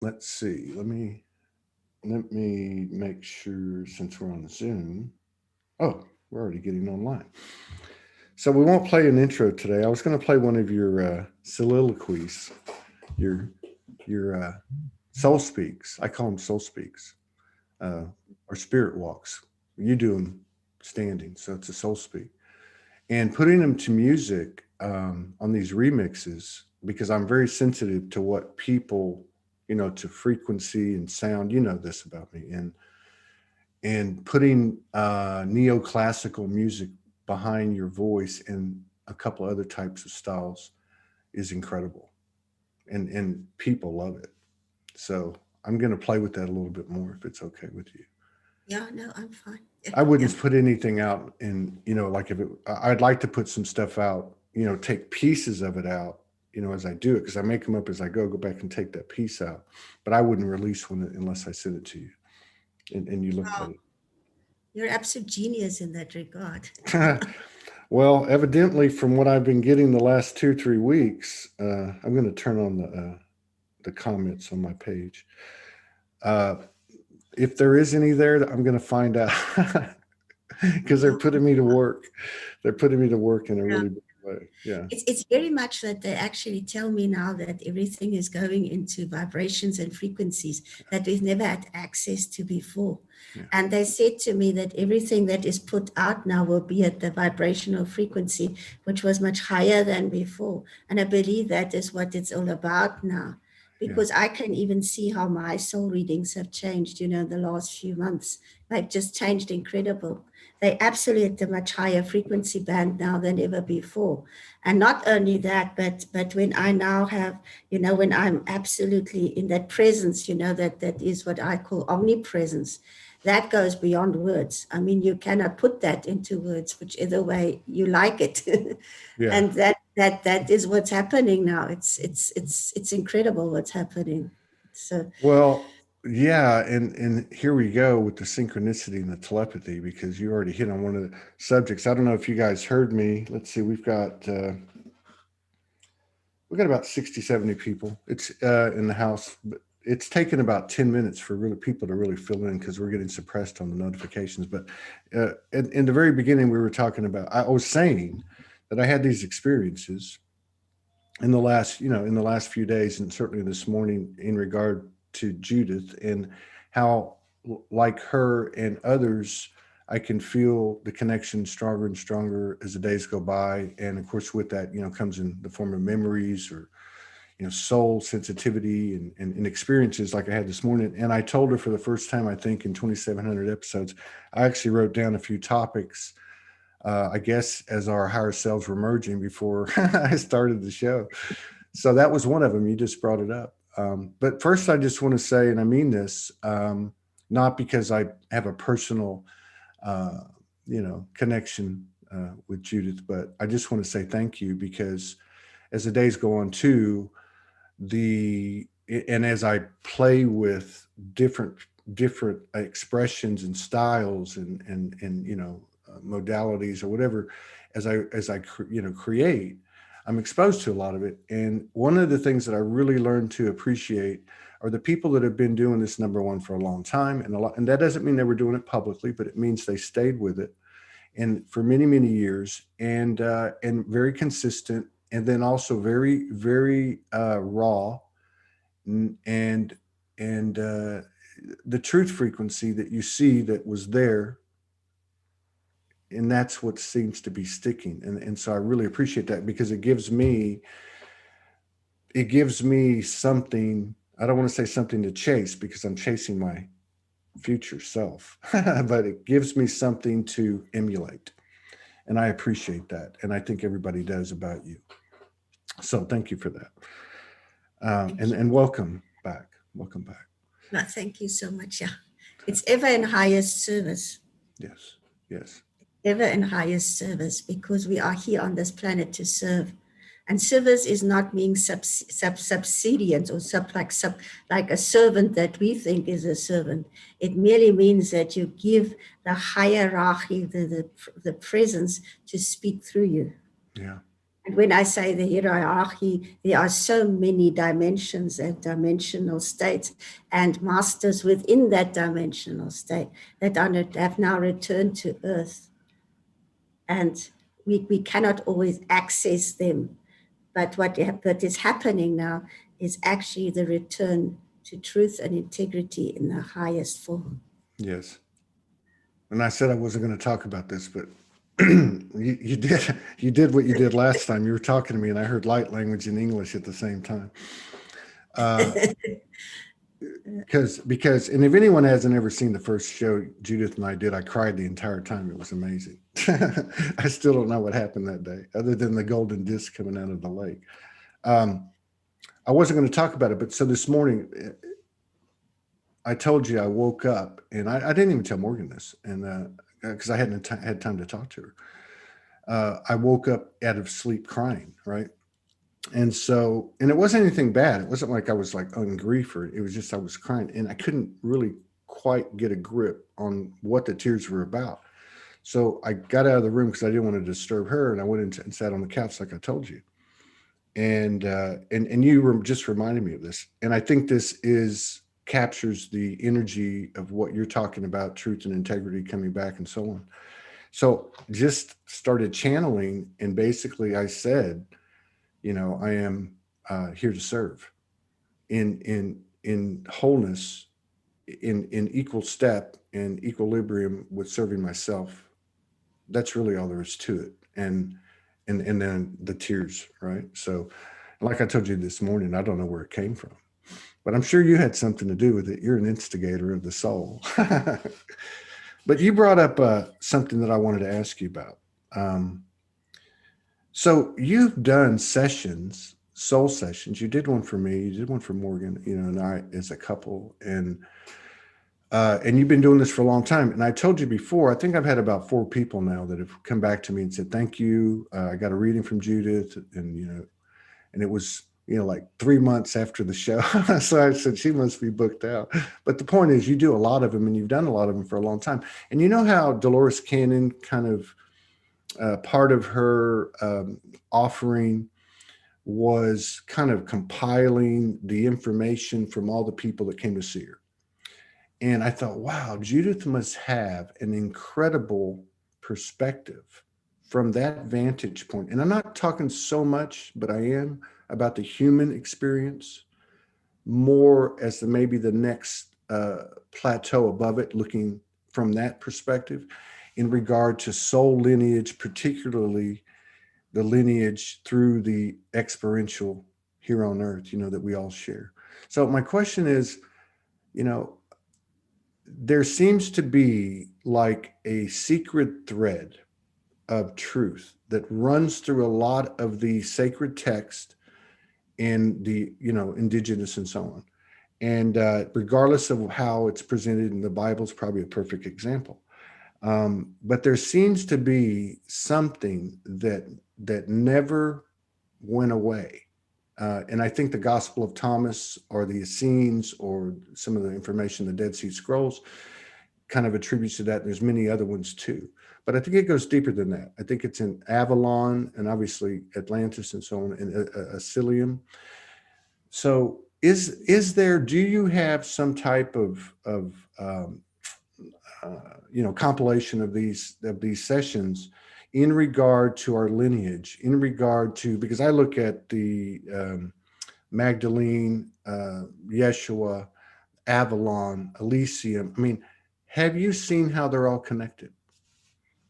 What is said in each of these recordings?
let's see. Let me make sure since we're on Zoom. Oh, we're already getting online. So we won't play an intro today. I was going to play one of your soliloquies, your your soul speaks. I call them soul speaks, uh, or spirit walks. You do them standing, so it's a soul speak. And putting them to music on these remixes because I'm very sensitive to what people, to frequency and sound. You know this about me, and putting neoclassical music behind your voice and a couple other types of styles is incredible, and people love it. So I'm going to play with that a little bit more if it's okay with you. Yeah, no, I'm fine. I Yeah. wouldn't put anything out in, like if it, I'd like to put some stuff out, take pieces of it out, as I do it, because I make them up as I go back and take that piece out. But I wouldn't release one unless I send it to you and you looked Oh, at you're absolute genius in that regard. it. Well, evidently, from what I've been getting the last 2 3 weeks, I'm going to turn on the comments on my page. Uh, if there is any there, I'm going to find out because they're Oh, putting me to work. They're putting me to work in a yeah. really big way. Yeah. It's very much that they actually tell me now that everything is going into vibrations and frequencies that we've never had access to before. Yeah. And they said to me that everything that is put out now will be at the vibrational frequency, which was much higher than before. And I believe that is what it's all about now, Yeah. because I can even see how my soul readings have changed, the last few months. They've just changed incredible. They absolutely at a much higher frequency band now than ever before. And not only that, but when I now have, when I'm absolutely in that presence, that is what I call omnipresence. That goes beyond words. I mean, you cannot put that into words, whichever way you like it. Yeah. And that is what's happening now. It's incredible what's happening. So Well, yeah, and here we go with the synchronicity and the telepathy because you already hit on one of the subjects. I don't know if you guys heard me. Let's see, we've got about 60, 70 people. It's in the house, but it's taken about 10 minutes for really people to really fill in because we're getting suppressed on the notifications. But in the very beginning, we were talking about. I was saying that I had these experiences in the last few days, and certainly this morning in regard to Judith and how, like her and others, I can feel the connection stronger and stronger as the days go by. And of course, with that, comes in the form of memories or, soul sensitivity and experiences like I had this morning. And I told her for the first time, I think in 2,700 episodes, I actually wrote down a few topics, I guess, as our higher selves were merging before I started the show. So that was one of them. You just brought it up. But first, I just want to say, and I mean this, not because I have a personal, uh, connection with Judith, but I just want to say thank you because as the days go on too, the and as I play with different expressions and styles and modalities or whatever, as I create, I'm exposed to a lot of it. And one of the things that I really learned to appreciate are the people that have been doing this, number one, for a long time, and that doesn't mean they were doing it publicly, but it means they stayed with it and for many years, and very consistent, and then also very raw, and the truth frequency that you see that was there, and that's what seems to be sticking. And so I really appreciate that because it gives me something. I don't want to say something to chase because I'm chasing my future self, but it gives me something to emulate. And I appreciate that. And I think everybody does about you. So thank you for that. thank And you. welcome back. Welcome back. No, thank you so much. Yeah. It's ever in highest service. Yes. Yes. Ever in highest service, because we are here on this planet to serve. And service is not being subservient or like a servant that we think is a servant. It merely means that you give the hierarchy, the presence to speak through you. Yeah. When I say the hierarchy, there are so many dimensions and dimensional states and masters within that dimensional state that have now returned to Earth. And we cannot always access them. But what is happening now is actually the return to truth and integrity in the highest form. Yes. And I said I wasn't going to talk about this, but you did what you did last time. You were talking to me, and I heard light language and English at the same time. Because and if anyone hasn't ever seen the first show Judith and I did, I cried the entire time. It was amazing. I still don't know what happened that day, other than the golden disc coming out of the lake. I wasn't going to talk about it, but so this morning, I told you I woke up, and I didn't even tell Morgan this, and because I hadn't had time to talk to her. I woke up out of sleep crying, right? And so, and it wasn't anything bad. It wasn't like I was like on grief, or it was just I was crying, and I couldn't really quite get a grip on what the tears were about. So I got out of the room because I didn't want to disturb her, and I went and sat on the couch like I told you. And you just reminded me of this, and I think this captures the energy of what you're talking about, truth and integrity coming back and so on. So just started channeling, and basically I said, I am here to serve in wholeness, in equal step and equilibrium with serving myself. That's really all there is to it. And then the tears, right? So like I told you this morning, I don't know where it came from, but I'm sure you had something to do with it. You're an instigator of the soul. But you brought up something that I wanted to ask you about. So you've done sessions, soul sessions. You did one for me. You did one for Morgan, and I as a couple, and you've been doing this for a long time. And I told you before, I think I've had about 4 people now that have come back to me and said, thank you. I got a reading from Judith, and it was, like 3 months after the show. So I said, she must be booked out. But the point is, you do a lot of them, and you've done a lot of them for a long time. And you know how Dolores Cannon kind of, part of her offering was kind of compiling the information from all the people that came to see her. And I thought, wow, Judith must have an incredible perspective from that vantage point. And I'm not talking so much, but I am about the human experience more as maybe the next plateau above it, looking from that perspective in regard to soul lineage, particularly the lineage through the experiential here on earth, that we all share. So my question is, there seems to be like a secret thread of truth that runs through a lot of the sacred text and the, indigenous and so on. And regardless of how it's presented in the Bible, is probably a perfect example. But there seems to be something that never went away. And I think the Gospel of Thomas or the Essenes or some of the information, the Dead Sea Scrolls, kind of attributes to that. There's many other ones too. But I think it goes deeper than that. I think it's in Avalon and obviously Atlantis and so on, and Asilium. So do you have some type of compilation of these sessions in regard to our lineage, in regard to, because I look at the Magdalene, Yeshua, Avalon, Elysium. I mean, have you seen how they're all connected?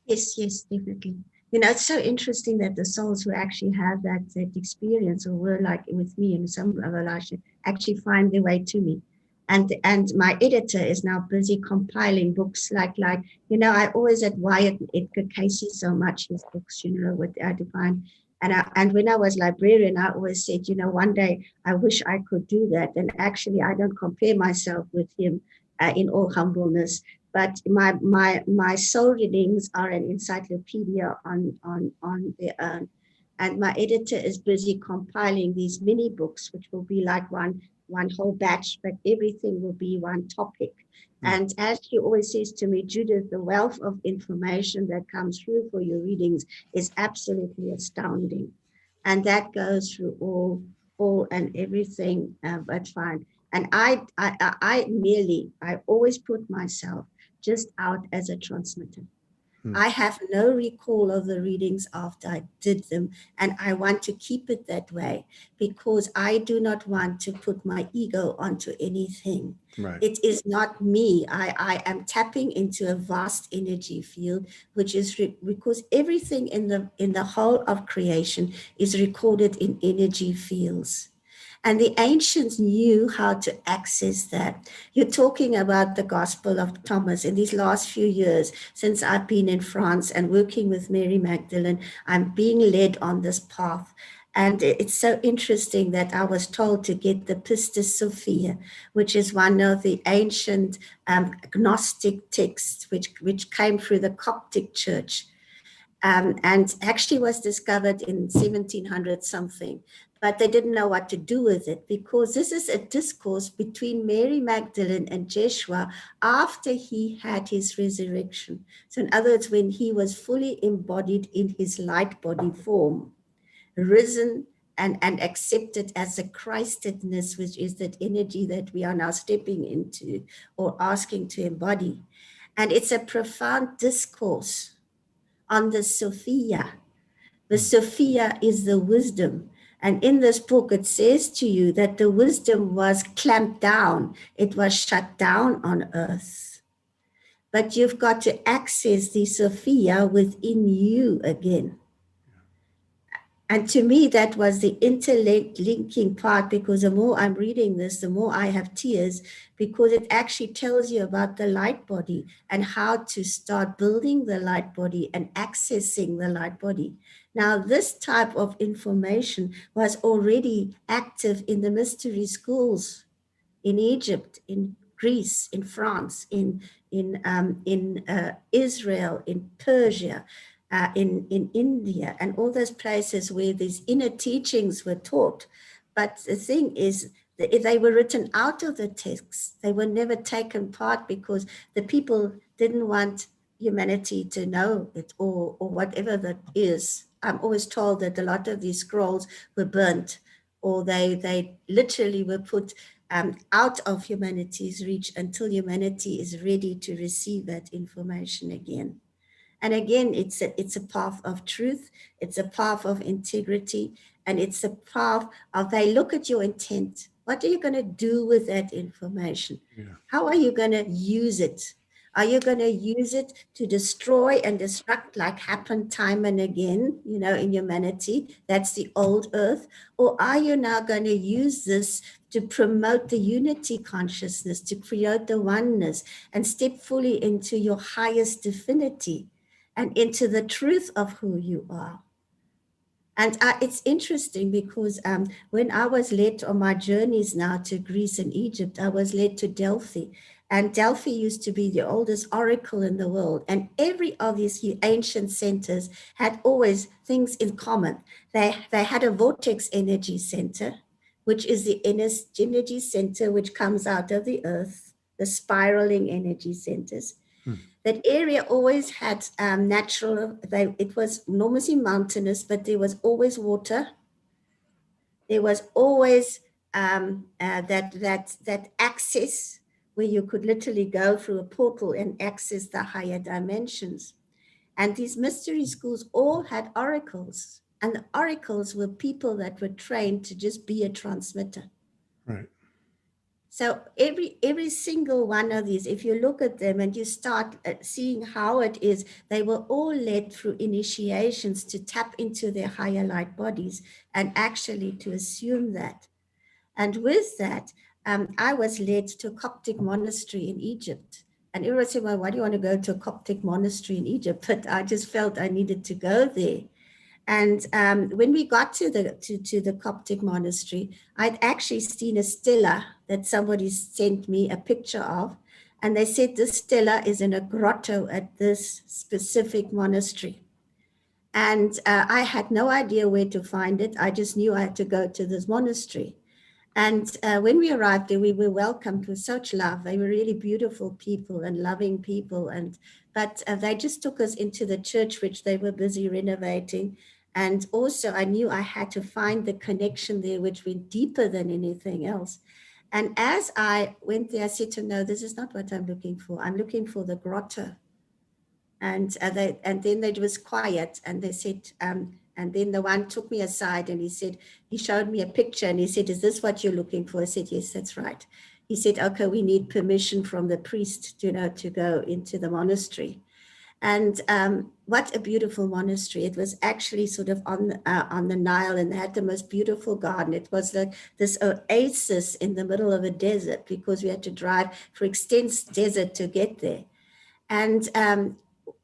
Yes, definitely. It's so interesting that the souls who actually have that experience, or were like with me in some revelation, actually find their way to me. And my editor is now busy compiling books like I always admired Edgar Cayce so much, his books, what I define. And when I was librarian, I always said, one day I wish I could do that. And actually, I don't compare myself with him in all humbleness. But my soul readings are an encyclopedia on their own. And my editor is busy compiling these mini books, which will be like one whole batch, but everything will be one topic. And as she always says to me, Judith, the wealth of information that comes through for your readings is absolutely astounding. And that goes through all and everything, but fine. And I always put myself just out as a transmitter. I have no recall of the readings after I did them, and I want to keep it that way because I do not want to put my ego onto anything. Right. It is not me. I am tapping into a vast energy field, which is because everything in the whole of creation is recorded in energy fields. And the ancients knew how to access that. You're talking about the Gospel of Thomas. In these last few years, since I've been in France and working with Mary Magdalene, I'm being led on this path. And it's so interesting that I was told to get the Pistis Sophia, which is one of the ancient Gnostic texts, which came through the Coptic Church. And actually was discovered in 1700 something, but they didn't know what to do with it because this is a discourse between Mary Magdalene and Jeshua after he had his resurrection. So in other words, when he was fully embodied in his light body form, risen and accepted as a Christedness, which is that energy that we are now stepping into or asking to embody. And it's a profound discourse on the Sophia. The Sophia is the wisdom. And in this book, it says to you that the wisdom was clamped down, it was shut down on earth. But you've got to access the Sophia within you again. And to me, that was the interlinking part because the more I'm reading this, the more I have tears because it actually tells you about the light body and how to start building the light body and accessing the light body. Now, this type of information was already active in the mystery schools in Egypt, in Greece, in France, in Israel, in Persia, in India, and all those places where these inner teachings were taught. But the thing is, they were written out of the texts. They were never taken part because the people didn't want humanity to know it or whatever that is. I'm always told that a lot of these scrolls were burnt or they literally were put out of humanity's reach until humanity is ready to receive that information again. And again, it's a path of truth, it's a path of integrity, and it's a path of they look at your intent. What are you going to do with that information? Yeah. How are you going to use it? Are you going to use it to destroy and destruct like happened time and again, in humanity? That's the old earth. Or are you now going to use this to promote the unity consciousness, to create the oneness and step fully into your highest divinity and into the truth of who you are? And it's interesting because when I was led on my journeys now to Greece and Egypt, I was led to Delphi. And Delphi used to be the oldest oracle in the world. And every of these ancient centers had always things in common. They had a vortex energy center, which is the energy center which comes out of the earth, the spiraling energy centers. That area always had natural, it was enormously mountainous, but there was always water. There was always that access where you could literally go through a portal and access the higher dimensions. And these mystery schools all had oracles. And the oracles were people that were trained to just be a transmitter. Right. So every single one of these, if you look at them and you start seeing how it is, they were all led through initiations to tap into their higher light bodies and actually to assume that. And with that, I was led to a Coptic monastery in Egypt. And everyone said, well, why do you want to go to a Coptic monastery in Egypt? But I just felt I needed to go there. And when we got to the Coptic monastery, I'd actually seen a stela that somebody sent me a picture of. And they said this stela is in a grotto at this specific monastery. And I had no idea where to find it. I just knew I had to go to this monastery. And when we arrived there, we were welcomed with such love. They were really beautiful people and loving people. But they just took us into the church, which they were busy renovating. And also I knew I had to find the connection there, which went deeper than anything else. And as I went there, I said to no, this is not what I'm looking for. I'm looking for the grotto. And then it was quiet, and they said, and then the one took me aside and he said, he showed me a picture and he said, is this what you're looking for? I said, yes, that's right. He said, okay, we need permission from the priest, to go into the monastery. And what a beautiful monastery. It was actually sort of on the Nile, and they had the most beautiful garden. It was like this oasis in the middle of a desert, because we had to drive for extensive desert to get there. And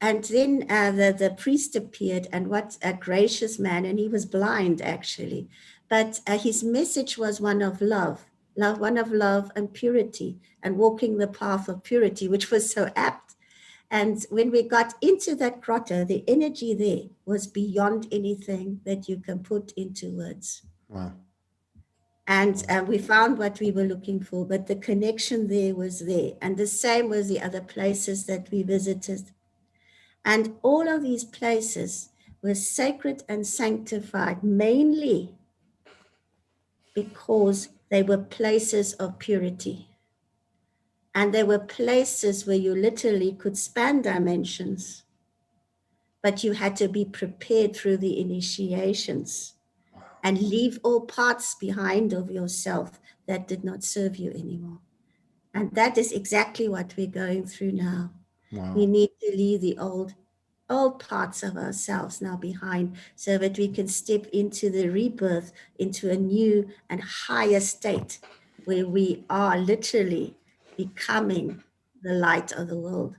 then the priest appeared, and what a gracious man, and he was blind actually. But his message was one of love, one of love and purity, and walking the path of purity, which was so apt. And when we got into that grotto, the energy there was beyond anything that you can put into words. Wow. And we found what we were looking for, but the connection there was there. And the same was the other places that we visited. And all of these places were sacred and sanctified, mainly because they were places of purity. And they were places where you literally could span dimensions, but you had to be prepared through the initiations and leave all parts behind of yourself that did not serve you anymore. And that is exactly what we're going through now. Wow. We need to leave the old parts of ourselves now behind, so that we can step into the rebirth, into a new and higher state where we are literally becoming the light of the world.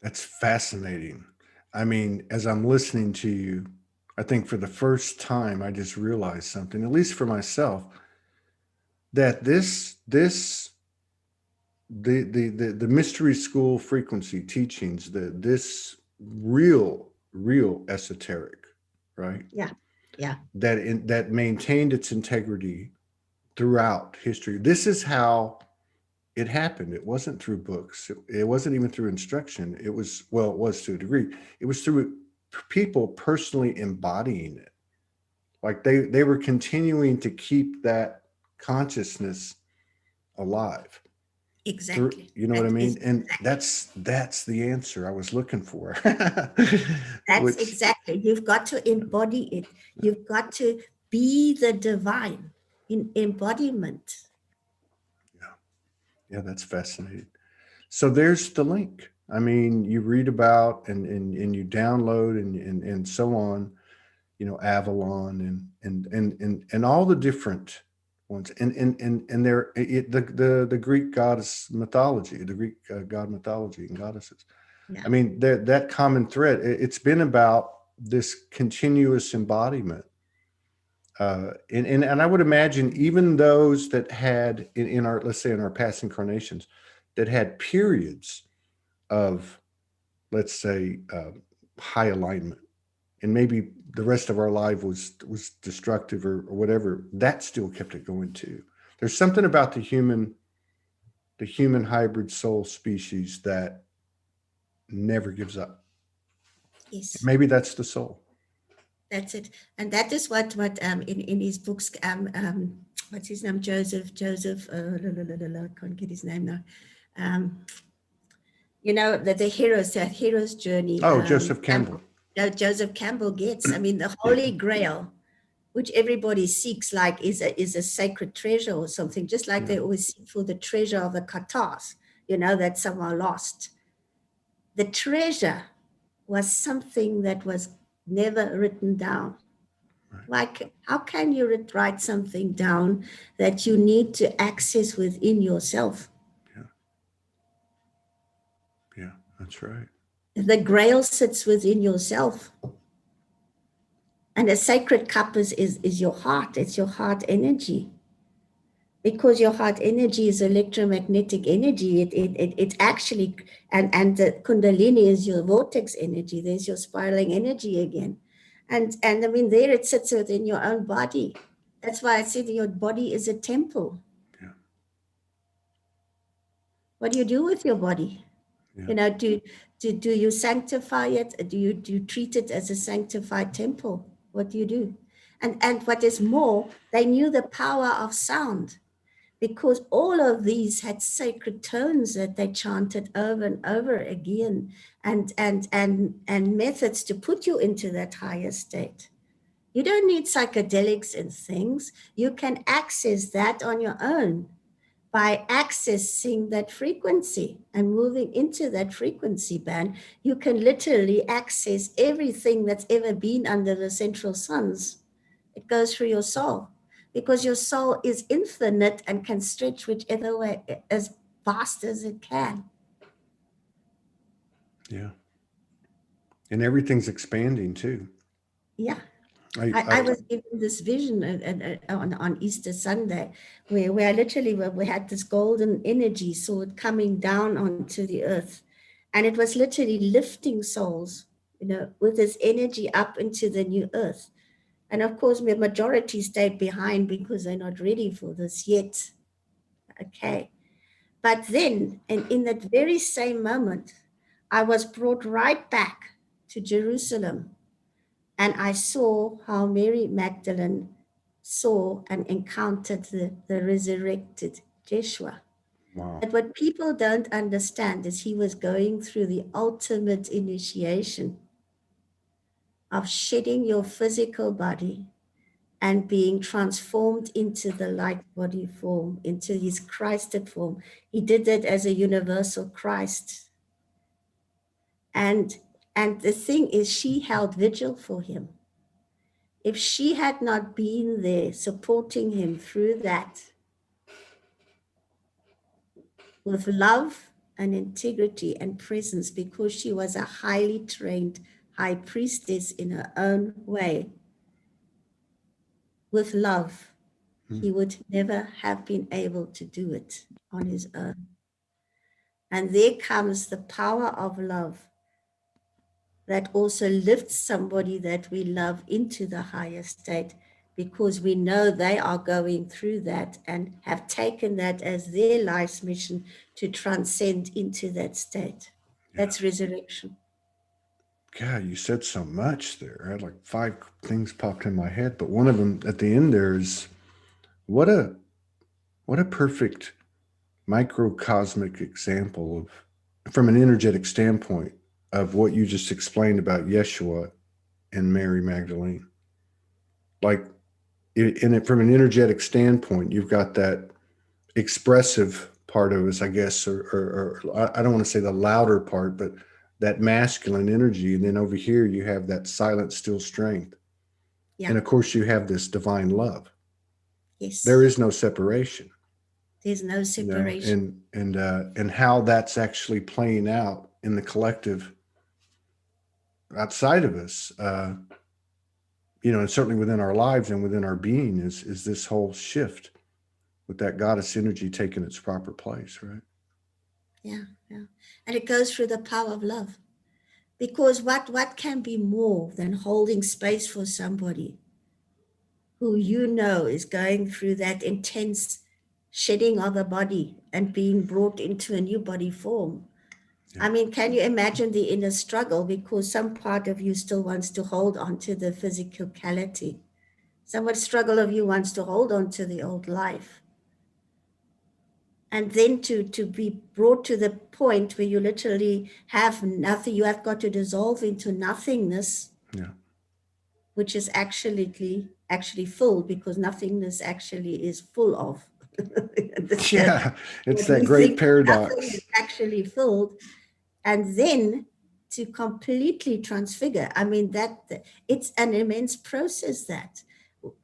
That's fascinating. I mean, as I'm listening to you, I think for the first time, I just realized something, at least for myself, that the mystery school frequency teachings, this real esoteric, right? Yeah. That maintained its integrity throughout history. This is how it happened. It wasn't through books. It wasn't even through instruction. It was to a degree. It was through people personally embodying it. Like they were continuing to keep that consciousness alive. Exactly. You know what I mean? And that's the answer I was looking for. That's exactly. You've got to embody it. You've got to be the divine in embodiment. Yeah, that's fascinating. So there's the link. I mean, you read about and you download and so on, Avalon and all the different ones and the Greek goddess mythology, the Greek god mythology and goddesses. Yeah. I mean, that common thread, it's been about this continuous embodiment. And I would imagine even those that had in our, let's say in our past incarnations, that had periods of, let's say, high alignment, and maybe the rest of our life was destructive or whatever, that still kept it going too. There's something about the human hybrid soul species that never gives up. Yes. Maybe that's the soul. That's it. And that is what in his books, what's his name? Joseph, I can't get his name now. The hero's journey. Oh, Joseph Campbell. Joseph Campbell gets. I mean, the Holy Grail, which everybody seeks, like is a sacred treasure or something, just like they always seek for the treasure of the Katars, that somehow lost. The treasure was something that was never written down. Right. Like, how can you write something down that you need to access within yourself? Yeah, that's right. The grail sits within yourself. And a sacred cup is your heart. It's your heart energy. Because your heart energy is electromagnetic energy. It actually, and the Kundalini is your vortex energy. There's your spiraling energy again. And I mean, there it sits within your own body. That's why I said your body is a temple. Yeah. What do you do with your body? Yeah. Do you sanctify it? Do you treat it as a sanctified temple? What do you do? And what is more, they knew the power of sound, because all of these had sacred tones that they chanted over and over again, and methods to put you into that higher state. You don't need psychedelics and things. You can access that on your own by accessing that frequency and moving into that frequency band. You can literally access everything that's ever been under the central suns. It goes through your soul, because your soul is infinite and can stretch whichever way, as vast as it can. Yeah. And everything's expanding too. Yeah. I was given this vision on Easter Sunday, where I literally, we had this golden energy sword coming down onto the earth. And it was literally lifting souls, with this energy up into the new earth. And of course, the majority stayed behind because they're not ready for this yet. Okay. But then, and in that very same moment, I was brought right back to Jerusalem. And I saw how Mary Magdalene saw and encountered the resurrected Jeshua. Wow. But what people don't understand is he was going through the ultimate initiation of shedding your physical body and being transformed into the light body form, into his Christed form. He did that as a universal Christ. And the thing is, she held vigil for him. If she had not been there supporting him through that with love and integrity and presence, because she was a highly trained high priestess in her own way, with love, he would never have been able to do it on his own. And there comes the power of love that also lifts somebody that we love into the higher state, because we know they are going through that and have taken that as their life's mission to transcend into that state. Yeah. That's resurrection. God, you said so much there. I had like 5 things popped in my head, but one of them at the end there is what a perfect microcosmic example of, from an energetic standpoint, of what you just explained about Yeshua and Mary Magdalene. Like, in it, from an energetic standpoint, you've got that expressive part of us, I guess, or I don't want to say the louder part, but that masculine energy. And then over here, you have that silent, still strength. Yeah. And of course, you have this divine love. Yes. There is no separation. There's no separation. And how that's actually playing out in the collective outside of us, and certainly within our lives and within our being is this whole shift with that goddess energy taking its proper place, right? Yeah, yeah. And it goes through the power of love. Because what can be more than holding space for somebody who is going through that intense shedding of a body and being brought into a new body form? Yeah. I mean, can you imagine the inner struggle? Because some part of you still wants to hold on to the physicality. Some struggle of you wants to hold on to the old life. And then to be brought to the point where you literally have nothing, you have got to dissolve into nothingness. Yeah. Which is actually full, because nothingness actually is full of. Yeah, it's that great paradox. Nothing is actually filled, and then to completely transfigure. I mean, it's an immense process. That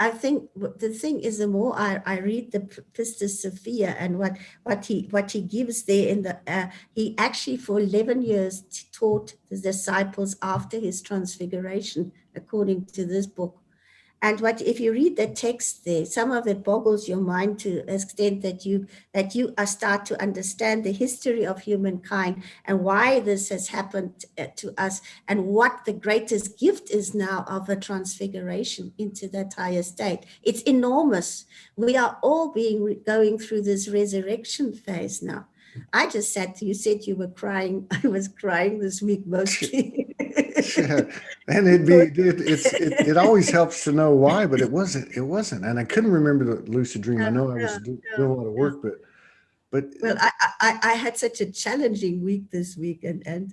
I think the thing is, the more I read the Pistis Sophia and what he gives there in the he actually for 11 years taught the disciples after his transfiguration, according to this book. And if you read the text there, some of it boggles your mind to the extent that you start to understand the history of humankind and why this has happened to us, and what the greatest gift is now of a transfiguration into that higher state. It's enormous. We are all going through this resurrection phase now. I just sat, you said you were crying. I was crying this week mostly. Yeah. And it always helps to know why, but it wasn't. And I couldn't remember the lucid dream. I know I was doing a lot of work, but Well, I had such a challenging week this week, and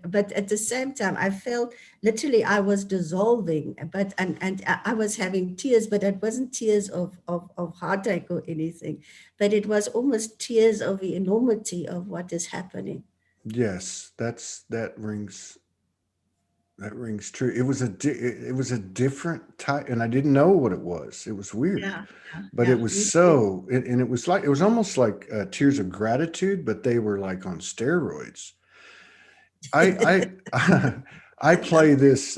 but at the same time, I felt literally I was dissolving, but and I was having tears, but it wasn't tears of heartache or anything, but it was almost tears of the enormity of what is happening. yes, that rings true. It was a different type, and I didn't know what it was. It was weird, Yeah, yeah, but it yeah. was Me too. so, and it was almost like tears of gratitude, but they were like on steroids. I I play this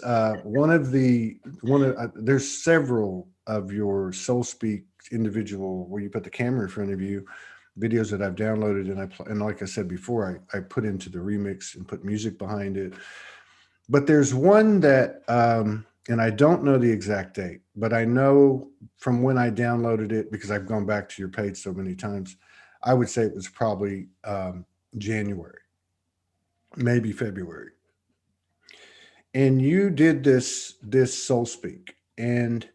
there's several of your Soul Speak individual where you put the camera in front of you videos that I've downloaded, and like I said before, I put into the remix and put music behind it. But there's one that and I don't know the exact date, but I know from when I downloaded it because I've gone back to your page so many times. I would say it was probably January, maybe February. And you did this Soul Speak, and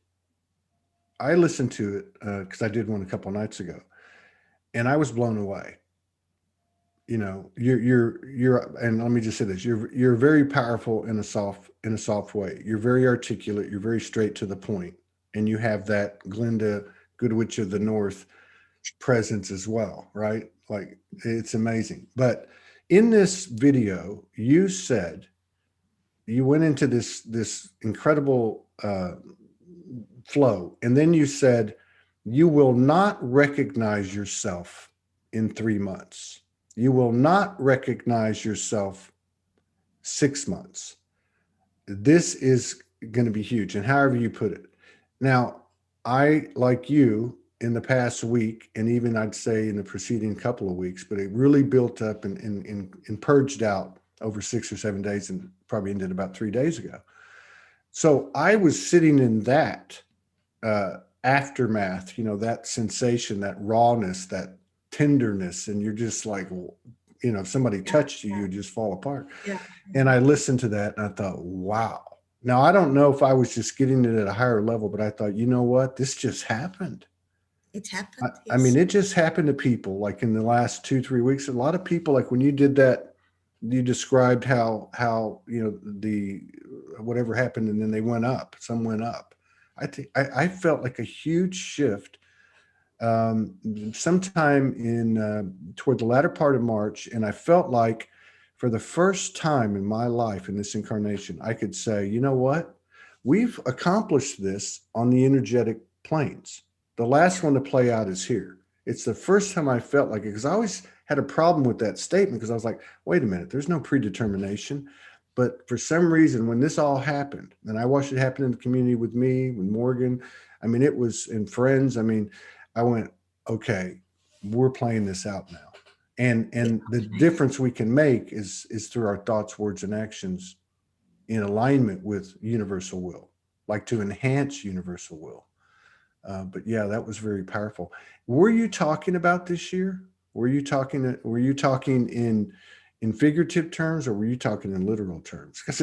I listened to it because I did one a couple nights ago, and I was blown away. And let me just say this: you're very powerful in a soft way. You're very articulate. You're very straight to the point, and you have that Glinda Goodwitch of the North presence as well, right? Like it's amazing. But in this video, you said you went into this incredible flow, and then you said you will not recognize yourself in 3 months. You will not recognize yourself 6 months. This is going to be huge, and however you put it. Now, I, like you, in the past week, and even I'd say in the preceding couple of weeks, but it really built up and purged out over 6 or 7 days, and probably ended about 3 days ago. So I was sitting in that aftermath, that sensation, that rawness, that tenderness, and you're just like, if somebody Yeah, touched you, you just fall apart. yeah, And yeah. I listened to that and I thought, wow. Now I don't know if I was just getting it at a higher level, but I thought, you know what, this just happened. It I, happened. I mean, Yes. it just happened to people like in the last 2, 3 weeks. A lot of people, like when you did that, you described how the whatever happened, and then they went up. Some went up. I think I felt like a huge shift sometime in toward the latter part of March, and I felt like for the first time in my life in this incarnation, I could say, you know what, we've accomplished this on the energetic planes. The last one to play out is here. It's the first time I felt like it because I always had a problem with that statement because I was like, wait a minute, there's no predetermination. But for some reason, when this all happened, and I watched it happen in the community with me, with Morgan, I mean, it was in friends. I mean, I went, okay, we're playing this out now. And the difference we can make is through our thoughts, words, and actions in alignment with universal will, like to enhance universal will. But yeah, that was very powerful. Were you talking about this year? Were you talking in figurative terms, or were you talking in literal terms? Because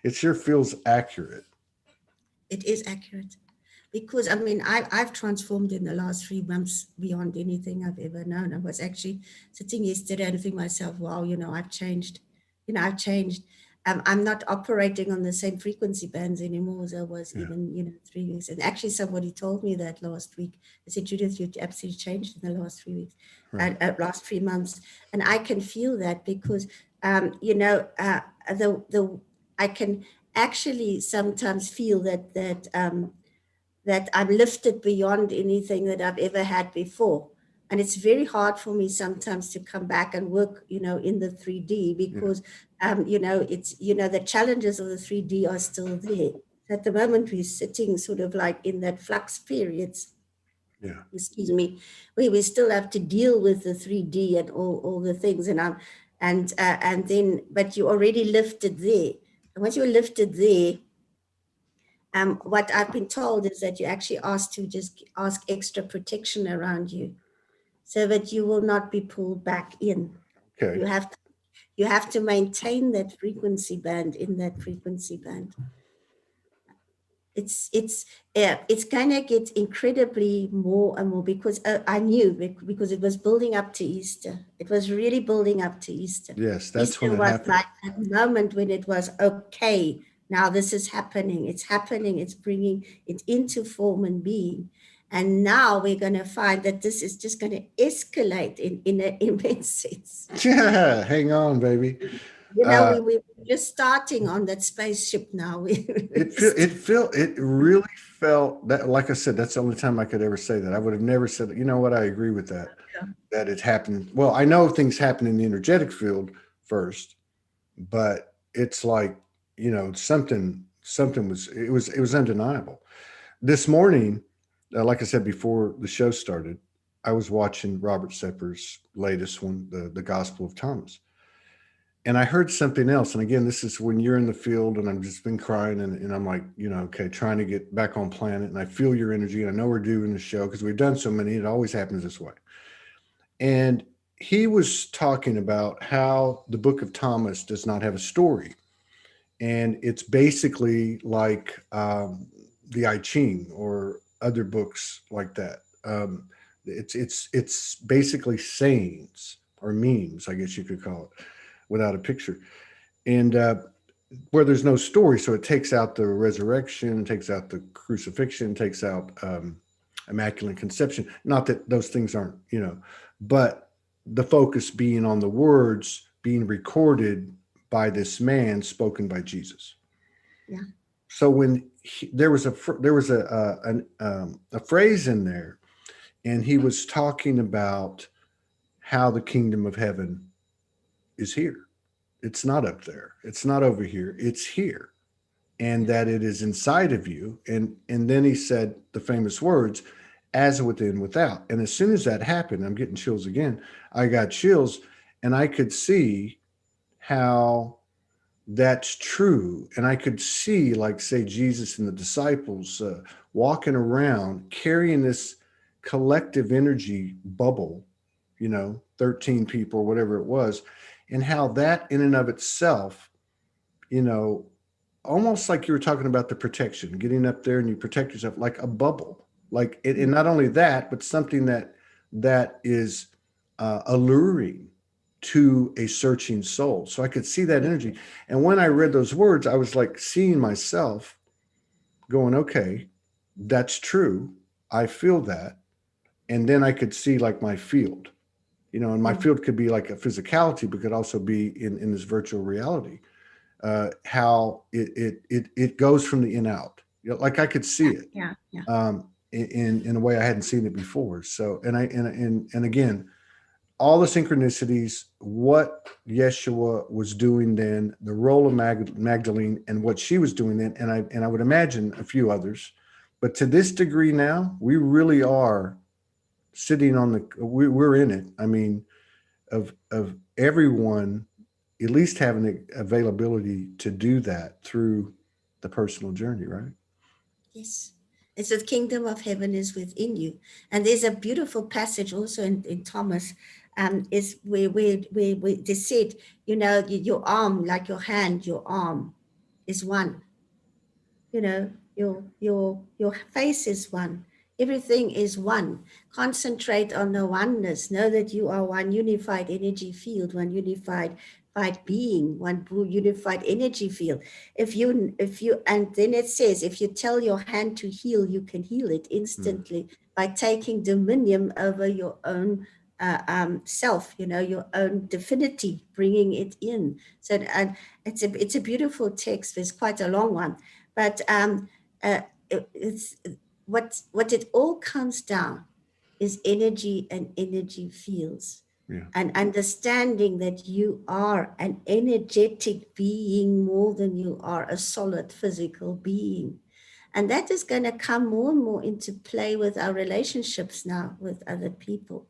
it sure feels accurate. It is accurate. Because I mean, I've transformed in the last 3 months beyond anything I've ever known. I was actually sitting yesterday and thinking myself, wow, I've changed. I've changed. I'm not operating on the same frequency bands anymore as I was Yeah. even, 3 weeks. And actually, somebody told me that last week. I said, Judith, you absolutely changed in the last 3 weeks, Right. last 3 months, and I can feel that because, the I can actually sometimes feel that I'm lifted beyond anything that I've ever had before. And it's very hard for me sometimes to come back and work, in the 3D Yeah. because, it's, the challenges of the 3D are still there. At the moment, we're sitting sort of like in that flux periods, Yeah. excuse me, where we still have to deal with the 3D and all the things. And then, but you already lifted there. And once you're lifted there, what I've been told is that you're actually asked to just ask extra protection around you. so that you will not be pulled back in. Okay. You have to maintain that frequency band in that frequency band. It's gonna get incredibly more and more, because I knew, because it was building up to Easter. It was really building up to Easter. Yes, that's Easter when it was happened. like that moment when it was okay. Now this is happening. It's happening. It's bringing it into form and being. And now we're going to find that this is just going to escalate in an immense sense. Yeah, hang on, baby. You know, we're just starting on that spaceship now. It really felt that, like I said, that's the only time I could ever say that. I would have never said, you know what, I agree with that. Yeah. That it happened. Well, I know things happen in the energetic field first, but it's like, you know, something was undeniable. This morning, like I said before the show started, I was watching Robert Sepper's latest one, the Gospel of Thomas, and I heard something else. And again, this is when you're in the field, and I've just been crying, and I'm like, you know, okay, trying to get back on planet, and I feel your energy, and I know we're doing the show because we've done so many. It always happens this way. And he was talking about how the Book of Thomas does not have a story, and it's basically like the I Ching or other books like that. It's basically sayings or memes, I guess you could call it, without a picture, and where there's no story. So it takes out the resurrection, takes out the crucifixion, takes out immaculate conception. Not that those things aren't, you know, but the focus being on the words being recorded by this man, spoken by Jesus. Yeah. So when there was a phrase in there, and he was talking about how the kingdom of heaven is here. It's not up there. It's not over here. It's here, and that it is inside of you. And then he said the famous words, "As within, without." And as soon as that happened, I'm getting chills again. I got chills, and I could see how that's true. And I could see, like, say, Jesus and the disciples walking around carrying this collective energy bubble, you know, 13 people, whatever it was, and how that in and of itself, you know, almost like you were talking about the protection, getting up there and you protect yourself like a bubble, like, and not only that, but something that is alluring to a searching soul. So I could see that energy. And when I read those words, I was like seeing myself going, okay, that's true. I feel that. And then I could see like my field, you know, and my field could be like a physicality, but could also be in this virtual reality. How it goes from the in out, you know, like I could see it, Yeah. Yeah. in a way I hadn't seen it before. So, and again, all the synchronicities, what Yeshua was doing then, the role of Magdalene, and what she was doing then, and I would imagine a few others, but to this degree now, we really are sitting on we're in it. I mean, of everyone at least having the availability to do that through the personal journey, right? Yes. It's the kingdom of heaven is within you. And there's a beautiful passage also in Thomas, is where they said, you know, your arm, like your hand, your arm is one. You know, your face is one. Everything is one. Concentrate on the oneness. Know that you are one unified energy field, one unified being, one unified energy field. And then it says, if you tell your hand to heal, you can heal it instantly by taking dominion over your own self, you know, your own divinity, bringing it in. So, and it's a beautiful text. It's quite a long one, but it's what it all comes down is energy and energy fields, Yeah. and understanding that you are an energetic being more than you are a solid physical being. And that is going to come more and more into play with our relationships now with other people,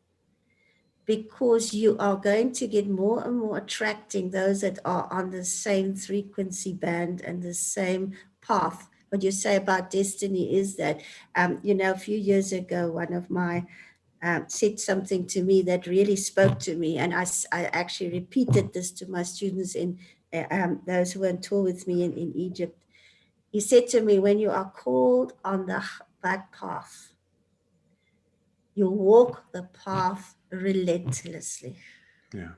because you are going to get more and more attracting those that are on the same frequency band and the same path. What you say about destiny is that, you know, a few years ago, one of my said something to me that really spoke to me. And I actually repeated this to my students in those who were on tour with me in Egypt. He said to me, when you are called on the right path, you walk the path relentlessly. Yeah.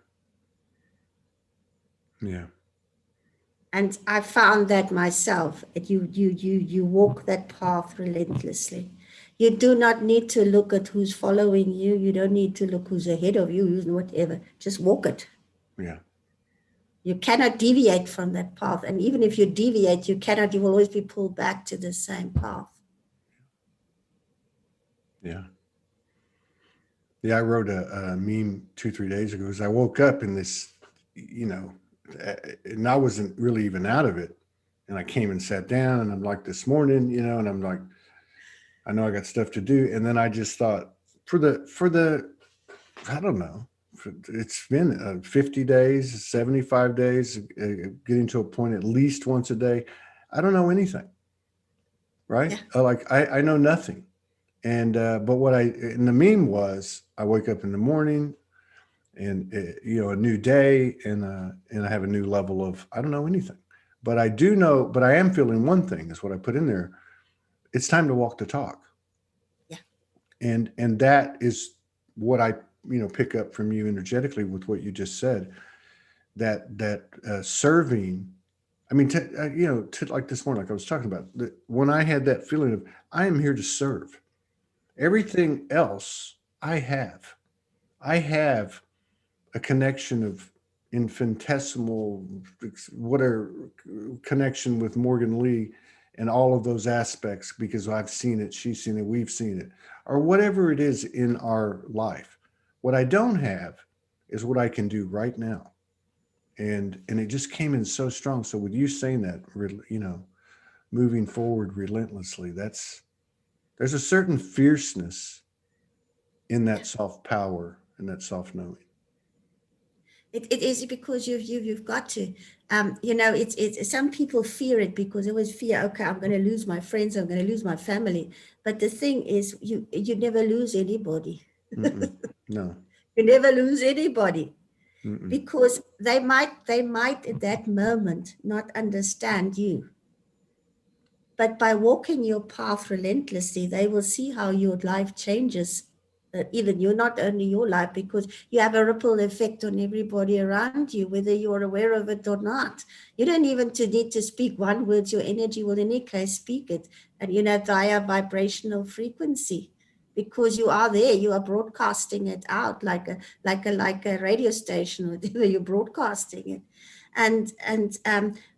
Yeah. And I found that myself. You walk that path relentlessly. You do not need to look at who's following you. You don't need to look who's ahead of you, who's whatever. Just walk it. Yeah. You cannot deviate from that path. And even if you deviate, you will always be pulled back to the same path. Yeah. Yeah, I wrote a meme 2-3 days ago. As I woke up in this, and I wasn't really even out of it. And I came and sat down, and I'm like, this morning, and I'm like, I know I got stuff to do. And then I just thought, for the, I don't know, it's been 50 days, 75 days, getting to a point at least once a day. I don't know anything, right? Yeah. I know nothing. And but and the meme was, I wake up in the morning, and a new day, and I have a new level of, I don't know anything, but I do know, but I am feeling one thing is what I put in there. It's time to walk the talk. Yeah. And that is what I pick up from you energetically with what you just said. That serving. I mean, like this morning, like I was talking about, when I had that feeling of, I am here to serve. Everything else I have a connection of infinitesimal, whatever connection with Morgan Lee and all of those aspects, because I've seen it, she's seen it, we've seen it, or whatever it is in our life. What I don't have is what I can do right now. And it just came in so strong. So with you saying that, moving forward relentlessly, there's a certain fierceness in that soft power and that soft knowing. It is because you've got to, it's some people fear it because they always fear, okay, I'm going to lose my friends, I'm going to lose my family. But the thing is, you never lose anybody. No. You never lose anybody. Mm-mm. Because they might at that moment not understand you. But by walking your path relentlessly, they will see how your life changes. Even you're not only your life, because you have a ripple effect on everybody around you, whether you're aware of it or not. You don't even need to speak one word. Your energy will in any case speak it, and via vibrational frequency, because you are there. You are broadcasting it out like a radio station, or whatever. You're broadcasting it. And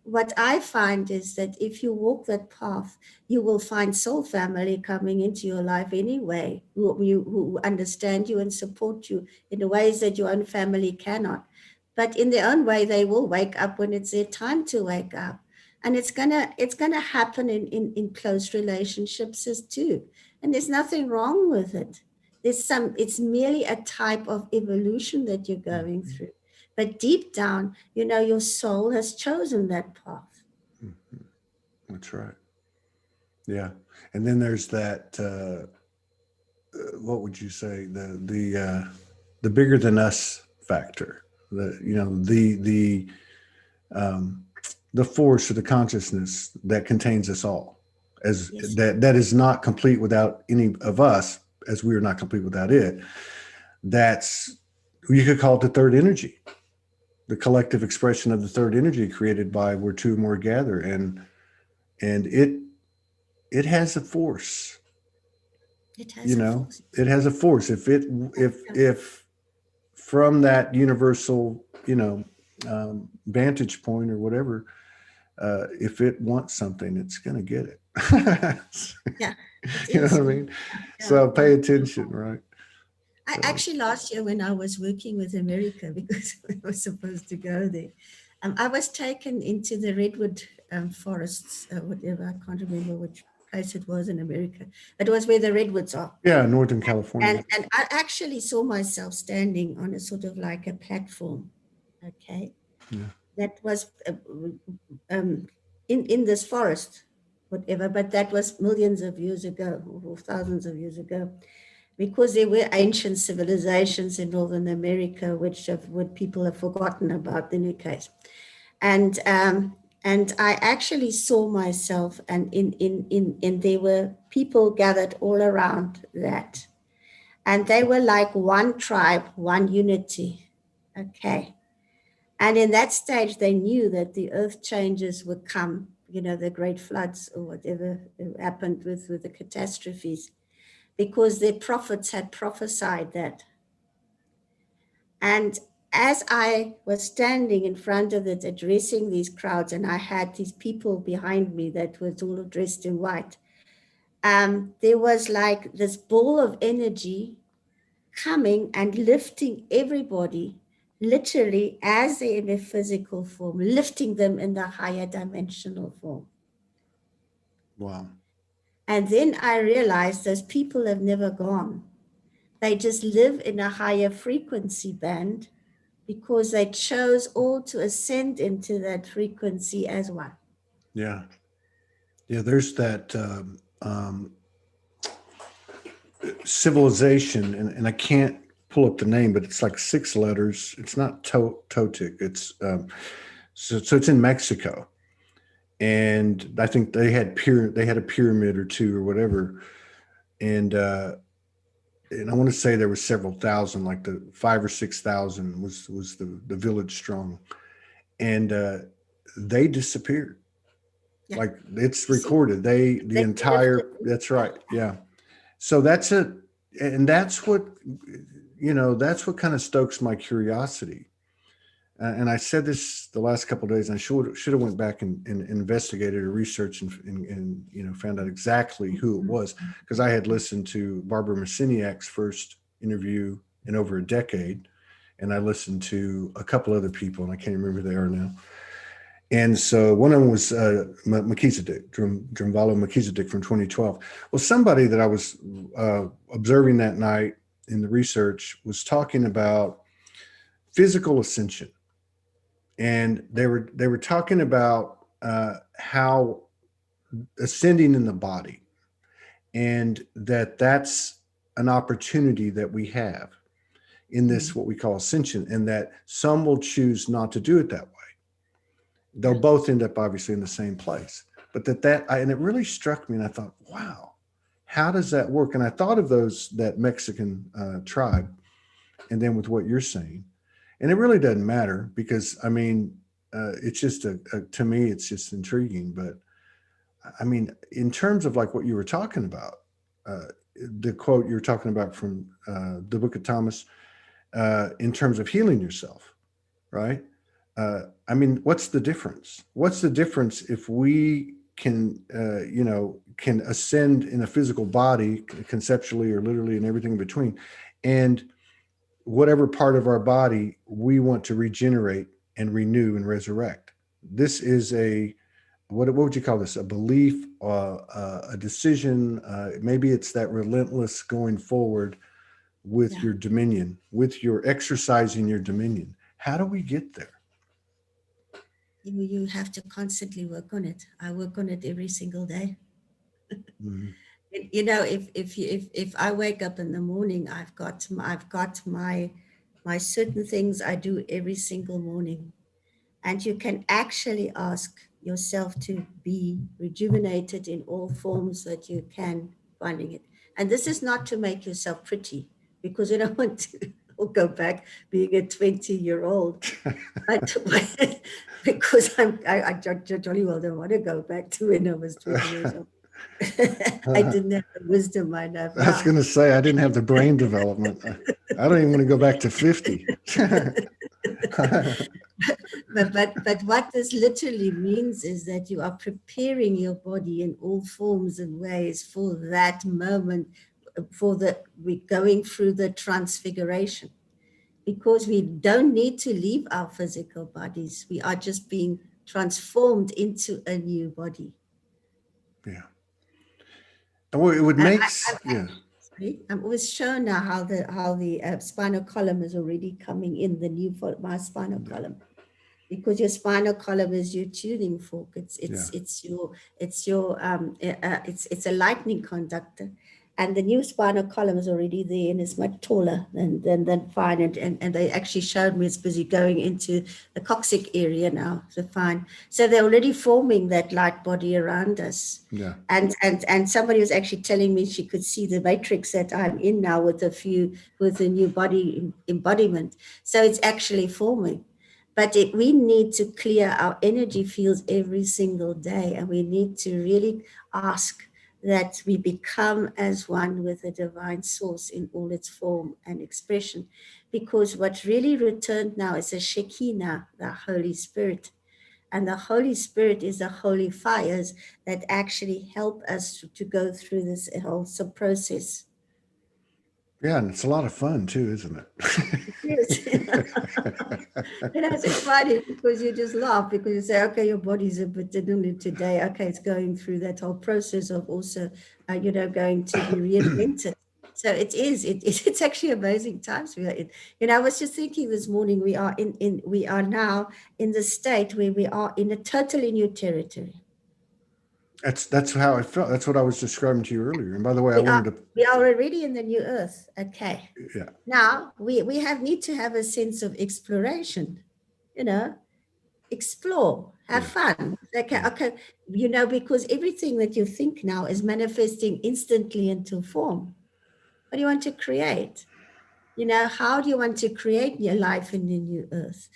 what I find is that if you walk that path, you will find soul family coming into your life anyway, who understand you and support you in the ways that your own family cannot. But in their own way, they will wake up when it's their time to wake up. And it's gonna happen in close relationships as too. And there's nothing wrong with it. It's merely a type of evolution that you're going through. But deep down, your soul has chosen that path. Mm-hmm. That's right. Yeah. And then there's that, what would you say, the bigger than us factor, the force or the consciousness that contains us all, as Yes. that is not complete without any of us, as we are not complete without it. That's, you could call it the third energy, the collective expression of the third energy created by where two or more gather. And it has a force. It has a force. It has a force. If from that universal, vantage point or whatever, if it wants something, it's going to get it. Yeah. You know what I mean? Yeah. So pay attention, right? I actually, last year when I was working with America, because I was supposed to go there, I was taken into the redwood forests, whatever, I can't remember which place it was in America. It was where the redwoods are. Yeah, Northern California. And I actually saw myself standing on a sort of like a platform, okay? Yeah. That was in this forest, whatever, but that was millions of years ago, or thousands of years ago. because there were ancient civilizations in Northern America, which people have forgotten about in any case. And I actually saw myself, and there were people gathered all around that. And they were like one tribe, one unity. Okay. And in that stage, they knew that the earth changes would come, the great floods or whatever happened with the catastrophes, because their prophets had prophesied that. And as I was standing in front of it, addressing these crowds, and I had these people behind me that was all dressed in white, there was like this ball of energy coming and lifting everybody, literally as they're in a physical form, lifting them in the higher dimensional form. Wow. And then I realized those people have never gone. They just live in a higher frequency band because they chose all to ascend into that frequency as one. Yeah. Yeah. There's that civilization, and I can't pull up the name, but it's like 6 letters. It's not Totic. It's so it's in Mexico, and I think they had a pyramid or two or whatever, and I want to say there was several thousand, like the 5 or 6 thousand was the village strong, and they disappeared. Yeah. Like it's recorded. The entire. That's right. Yeah. So that's it, and that's what that's what kind of stokes my curiosity. And I said this the last couple of days, and I should have went back and investigated or researched and found out exactly who it was, because I had listened to Barbara Marciniak's first interview in over a decade, and I listened to a couple other people, and I can't remember who they are now. And so one of them was Melchizedek, Drumvalo Melchizedek from 2012. Well, somebody that I was observing that night in the research was talking about physical ascension. And they were talking about how ascending in the body, and that's an opportunity that we have in this, what we call ascension, and that some will choose not to do it that way. They'll both end up obviously in the same place, but and it really struck me, and I thought, wow, how does that work? And I thought of that Mexican tribe, and then with what you're saying, and it really doesn't matter, because I mean, it's just to me, it's just intriguing. But I mean, in terms of like what you were talking about, the quote you were talking about from the book of Thomas, in terms of healing yourself, right? I mean, what's the difference? What's the difference if we can ascend in a physical body, conceptually or literally, and everything in between, and whatever part of our body we want to regenerate and renew and resurrect? This is what would you call this? A belief, a decision. Maybe it's that relentless going forward with your dominion, with your exercising your dominion. How do we get there? You have to constantly work on it. I work on it every single day. Mm-hmm. If I wake up in the morning, I've got my certain things I do every single morning, and you can actually ask yourself to be rejuvenated in all forms that you can, finding it. And this is not to make yourself pretty, because you don't want to go back being a 20-year-old. Because I jolly well don't want to go back to when I was 20 years old. I didn't have the wisdom I have now. I was going to say, I didn't have the brain development. I don't even want to go back to 50. but what this literally means is that you are preparing your body in all forms and ways for that moment, we're going through the transfiguration, because we don't need to leave our physical bodies. We are just being transformed into a new body. Yeah. Well, it would make I'm always shown now how the spinal column is already coming in, my spinal column, because your spinal column is your tuning fork. It's a lightning conductor, And the new spinal column is already there and it's much taller than fine. And they actually showed me it's busy going into the coccyx area now, the fine. So they're already forming that light body around us. Yeah. And somebody was actually telling me she could see the matrix that I'm in now with a new body embodiment. So it's actually forming. But we need to clear our energy fields every single day. And we need to really ask that we become as one with the divine source in all its form and expression. Because what's really returned now is a Shekinah, the Holy Spirit. And the Holy Spirit is the holy fires that actually help us to go through this wholesome process. Yeah, and it's a lot of fun too, isn't it? Yes. It's funny because you just laugh because you say, okay, your body's a bit diddly today. Okay, it's going through that whole process of also, going to be reinvented. So it's actually amazing times we are in. I was just thinking this morning, we are now in the state where we are in a totally new territory. That's how I felt. That's what I was describing to you earlier. And by the way, I We are wanted to, we are already in the new earth. Okay. yeah, Now we need to have a sense of exploration, explore, have yeah, fun. Okay, yeah, okay, because everything that you think now is manifesting instantly into form. What do you want to create? How do you want to create your life in the new earth?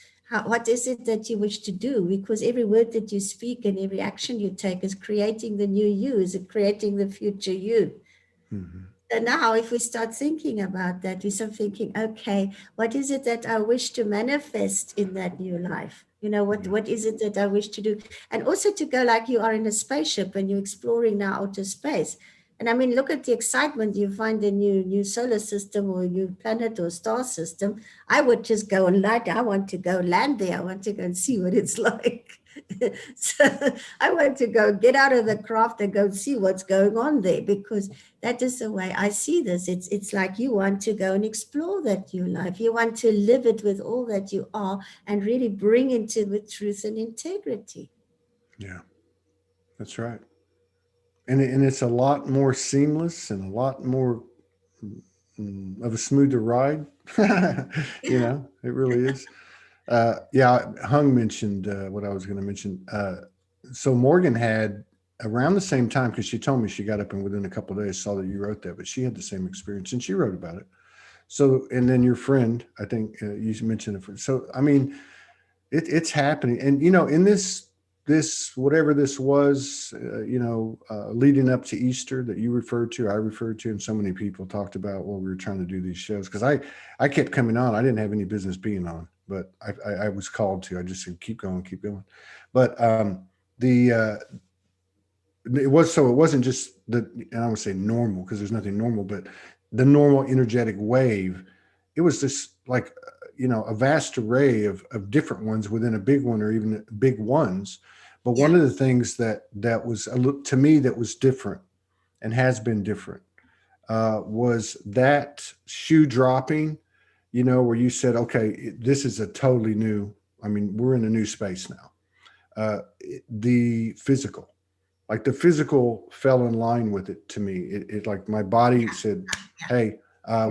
What is it that you wish to do? Because every word that you speak and every action you take is creating the new you, is it creating the future you? hmm, So now, if we start thinking about that, we start thinking, okay, what is it that I wish to manifest in that new life? yeah, What is it that I wish to do? And also to go like you are in a spaceship and you're exploring now outer space. And I mean, look at the excitement you find a new solar system or a new planet or star system. I would just go and I want to go land there. I want to go and see what it's like. So I want to go get out of the craft and go see what's going on there, because that is the way I see this. It's like you want to go and explore that new life. You want to live it with all that you are and really bring into the truth and integrity. yeah. That's right. And it's a lot more seamless and a lot more of a smoother ride. It really is. Yeah, Hung mentioned what I was going to mention. So Morgan had around the same time, because she told me she got up and within a couple of days saw that you wrote that, but she had the same experience and she wrote about it. So, and then your friend, I think you mentioned it. So, I mean, it's happening. And, in this, whatever this was, leading up to Easter that you referred to, I referred to, and so many people talked about while we were trying to do these shows. Cause I kept coming on. I didn't have any business being on, but I was called to. I just said, keep going, keep going. But the, it wasn't just and I would say normal, because there's nothing normal, but the normal energetic wave. It was this like, a vast array of different ones within a big one, or even big ones. But one Yeah. of the things that was to me that was different and has been different was that shoe dropping, where you said, okay, this is a totally new, I mean, we're in a new space now. The physical, like the physical fell in line with it to me. It like my body said, hey,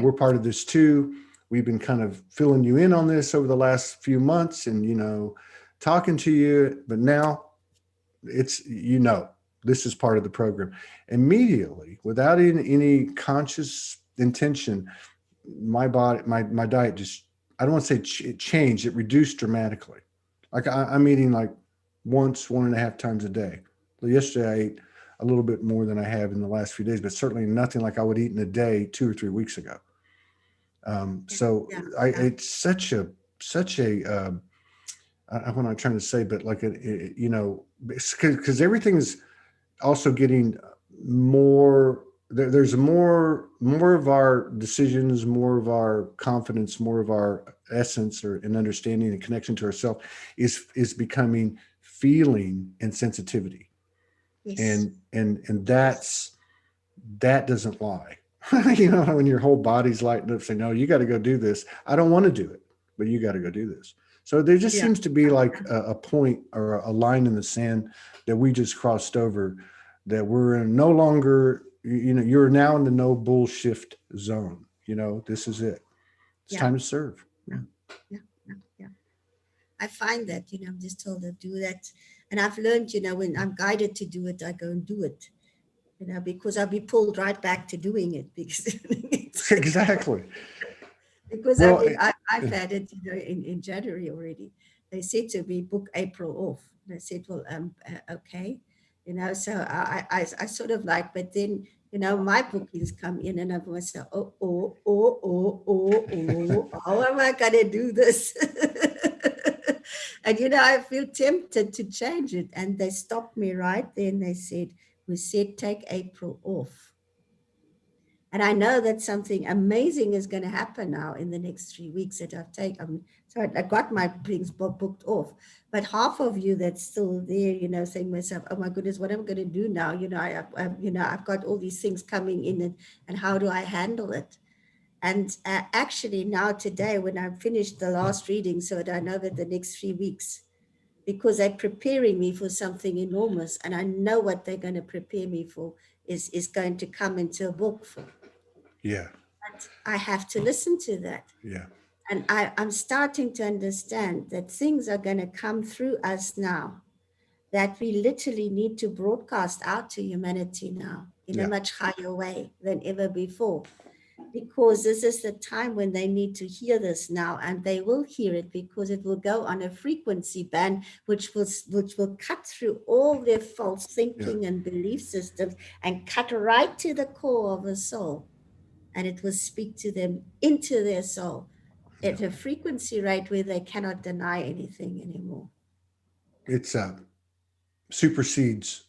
we're part of this too. We've been kind of filling you in on this over the last few months and, talking to you, but now it's, this is part of the program. Immediately, without any conscious intention, my body, my diet just, I don't want to say it changed, it reduced dramatically. Like I'm eating like once, 1.5 times a day. Yesterday I ate a little bit more than I have in the last few days, but certainly nothing like I would eat in a day 2 or 3 weeks ago. So Yeah. it's such a what am I trying to say, but like because everything is also getting more. There's more of our decisions, more of our confidence, more of our essence or an understanding and connection to ourselves is becoming feeling and sensitivity, Yes. and Yes. that doesn't lie. When your whole body's lighting up saying, no, you got to go do this. I don't want to do it, but you got to go do this. So there just Yeah. seems to be like a point or a line in the sand that we just crossed over, that we're no longer, you're now in the no bullshit zone. This is it. It's Yeah. time to serve. Yeah. Yeah. Yeah. Yeah. I find that, I'm just told to do that. And I've learned, when I'm guided to do it, I go and do it, because I'll be pulled right back to doing it because Exactly. because Well, I've had it, in January already. They said to me, book April off. And I said, well, okay. So I sort of like, but then, my bookings come in and I'm like, how am I going to do this? And, I feel tempted to change it. And they stopped me right then. They said, we said, take April off. And I know that something amazing is going to happen now in the next 3 weeks that I've taken. So I got my things booked off. But half of you that's still there, saying to myself, oh my goodness, what am I going to do now? I've got all these things coming in and how do I handle it? And actually now today, when I've finished the last reading, so that I know that the next 3 weeks, because they're preparing me for something enormous, and I know what they're going to prepare me for is going to come into a book for. Yeah. But I have to listen to that. Yeah. And I'm starting to understand that things are going to come through us now that we literally need to broadcast out to humanity now in a much higher way than ever before. Because this is the time when they need to hear this now, and they will hear it because it will go on a frequency band which will cut through all their false thinking and belief systems and cut right to the core of the soul, and it will speak to them into their soul at a frequency rate where they cannot deny anything anymore. It's supersedes,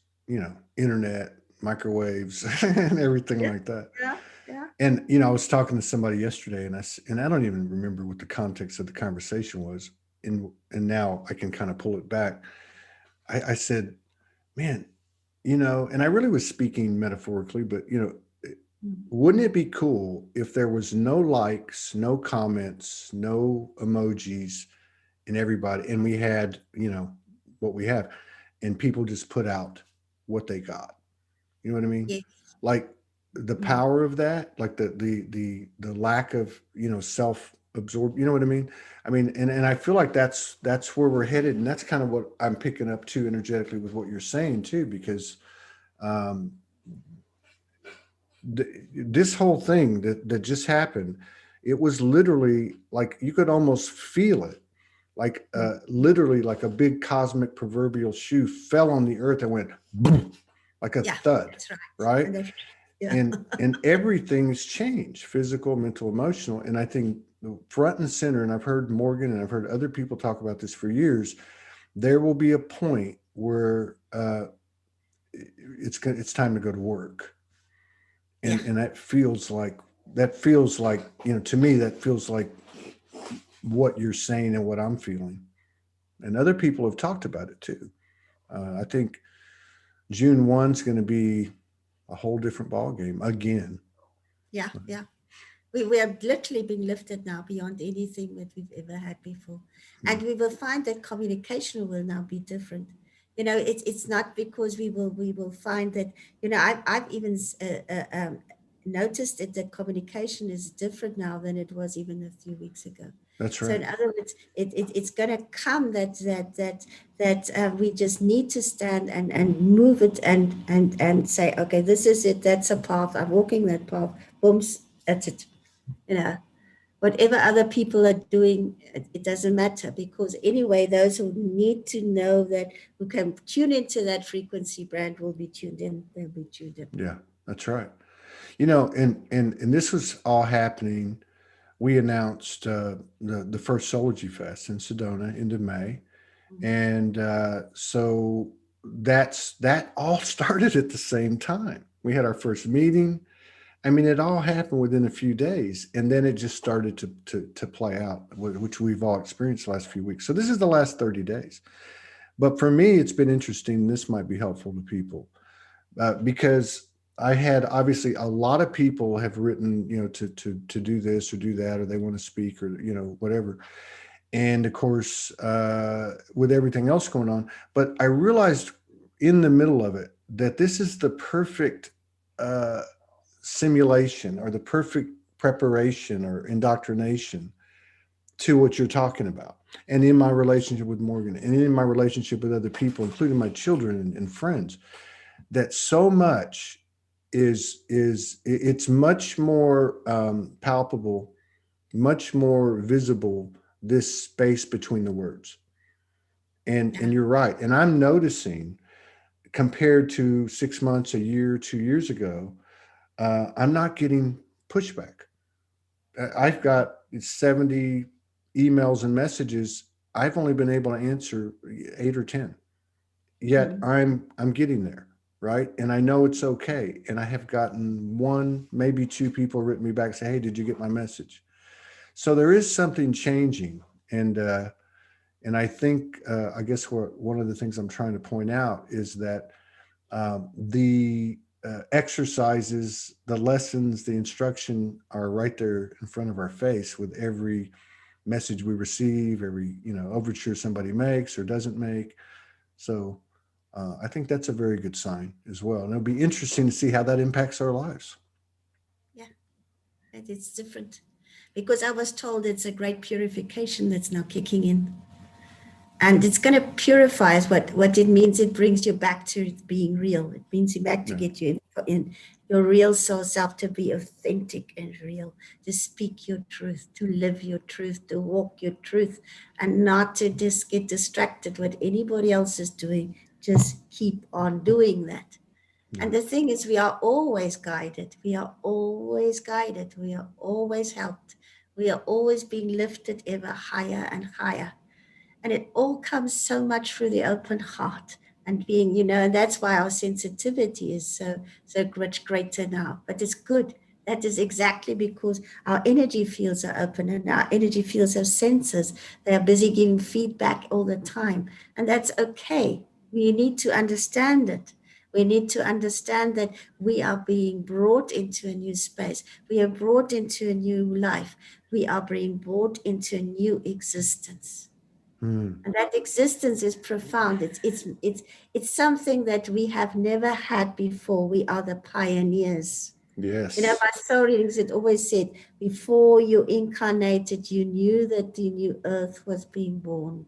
internet, microwaves, and everything like that. Yeah, yeah. And I was talking to somebody yesterday, and I don't even remember what the context of the conversation was. And now I can kind of pull it back. I said, man, and I really was speaking metaphorically, but wouldn't it be cool if there was no likes, no comments, no emojis, and we had, what we have, and people just put out what they got. You know what I mean? Yes. Like the power of that, like the lack of, self-absorbed, you know what I mean? I mean, and I feel like that's where we're headed. And that's kind of what I'm picking up too energetically with what you're saying too, because this whole thing that just happened, it was literally like you could almost feel it, like literally like a big cosmic proverbial shoe fell on the earth and went boom, like a thud, that's right? And And everything's changed, physical, mental, emotional. And I think front and center, and I've heard Morgan and I've heard other people talk about this for years, there will be a point where it's time to go to work. And that feels like, to me, that feels like what you're saying and what I'm feeling. And other people have talked about it too. I think June 1 is going to be a whole different ball game again. Yeah. We have literally been lifted now beyond anything that we've ever had before. And we will find that communication will now be different. It's not because we will find that, I've even noticed that the communication is different now than it was even a few weeks ago. That's right. So in other words, it's going to come that we just need to stand and move it and say, okay, this is it. That's a path. I'm walking that path. Boom, that's it. Whatever other people are doing, it doesn't matter, because anyway, those who need to know that, who can tune into that frequency brand will be tuned in. They'll be tuned in. Yeah, that's right. And this was all happening. We announced the first Soulogy Fest in Sedona into May. And so that all started at the same time. We had our first meeting. I mean, it all happened within a few days, and then it just started to play out, which we've all experienced the last few weeks. So this is the last 30 days. But for me, it's been interesting. This might be helpful to people because I had, obviously, a lot of people have written, to do this or do that, or they want to speak or, whatever. And of course, with everything else going on, but I realized in the middle of it that this is the perfect uh, simulation or the perfect preparation or indoctrination to what you're talking about. And in my relationship with Morgan and in my relationship with other people, including my children and friends, that so much it's much more palpable, much more visible, this space between the words. And you're right. And I'm noticing, compared to 6 months, a year, 2 years ago, I'm not getting pushback. I've got 70 emails and messages. I've only been able to answer 8 or 10. Yet Mm. I'm getting there, right? And I know it's okay. And I have gotten one, maybe two people written me back, say, "Hey, did you get my message?" So there is something changing, and I think I guess one of the things I'm trying to point out is that the exercises, the lessons, the instruction are right there in front of our face with every message we receive, every overture somebody makes or doesn't make. So I think that's a very good sign as well, and it'll be interesting to see how that impacts our lives. Yeah, and it's different because I was told it's a great purification that's now kicking in. And it's going to purify us. What it means, it brings you back to being real. It means you back to Yeah, get you in your real soul self, to be authentic and real, to speak your truth, to live your truth, to walk your truth, and not to just get distracted what anybody else is doing. Just keep on doing that. yeah. And the thing is, we are always guided. We are always guided. We are always helped. We are always being lifted ever higher and higher. And it all comes so much through the open heart and being, and that's why our sensitivity is so much greater now. But it's good. That is exactly because our energy fields are open and our energy fields have sensors. They are busy giving feedback all the time. And that's okay. We need to understand it. We need to understand that we are being brought into a new space. We are brought into a new life. We are being brought into a new existence. Hmm. And that existence is profound. It's something that we have never had before. We are the pioneers. Yes. My soul readings, it always said, before you incarnated, you knew that the new earth was being born.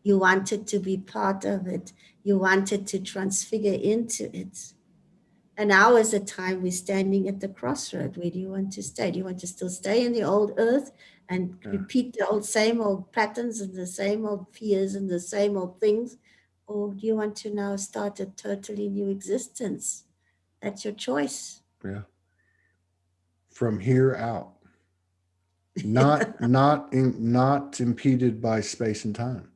You wanted to be part of it. You wanted to transfigure into it. And now is the time we're standing at the crossroad. Where do you want to stay? Do you want to still stay in the old earth and Yeah. repeat the same old patterns and the same old fears and the same old things? Or do you want to now start a totally new existence? That's your choice. Yeah. From here out, not impeded by space and time.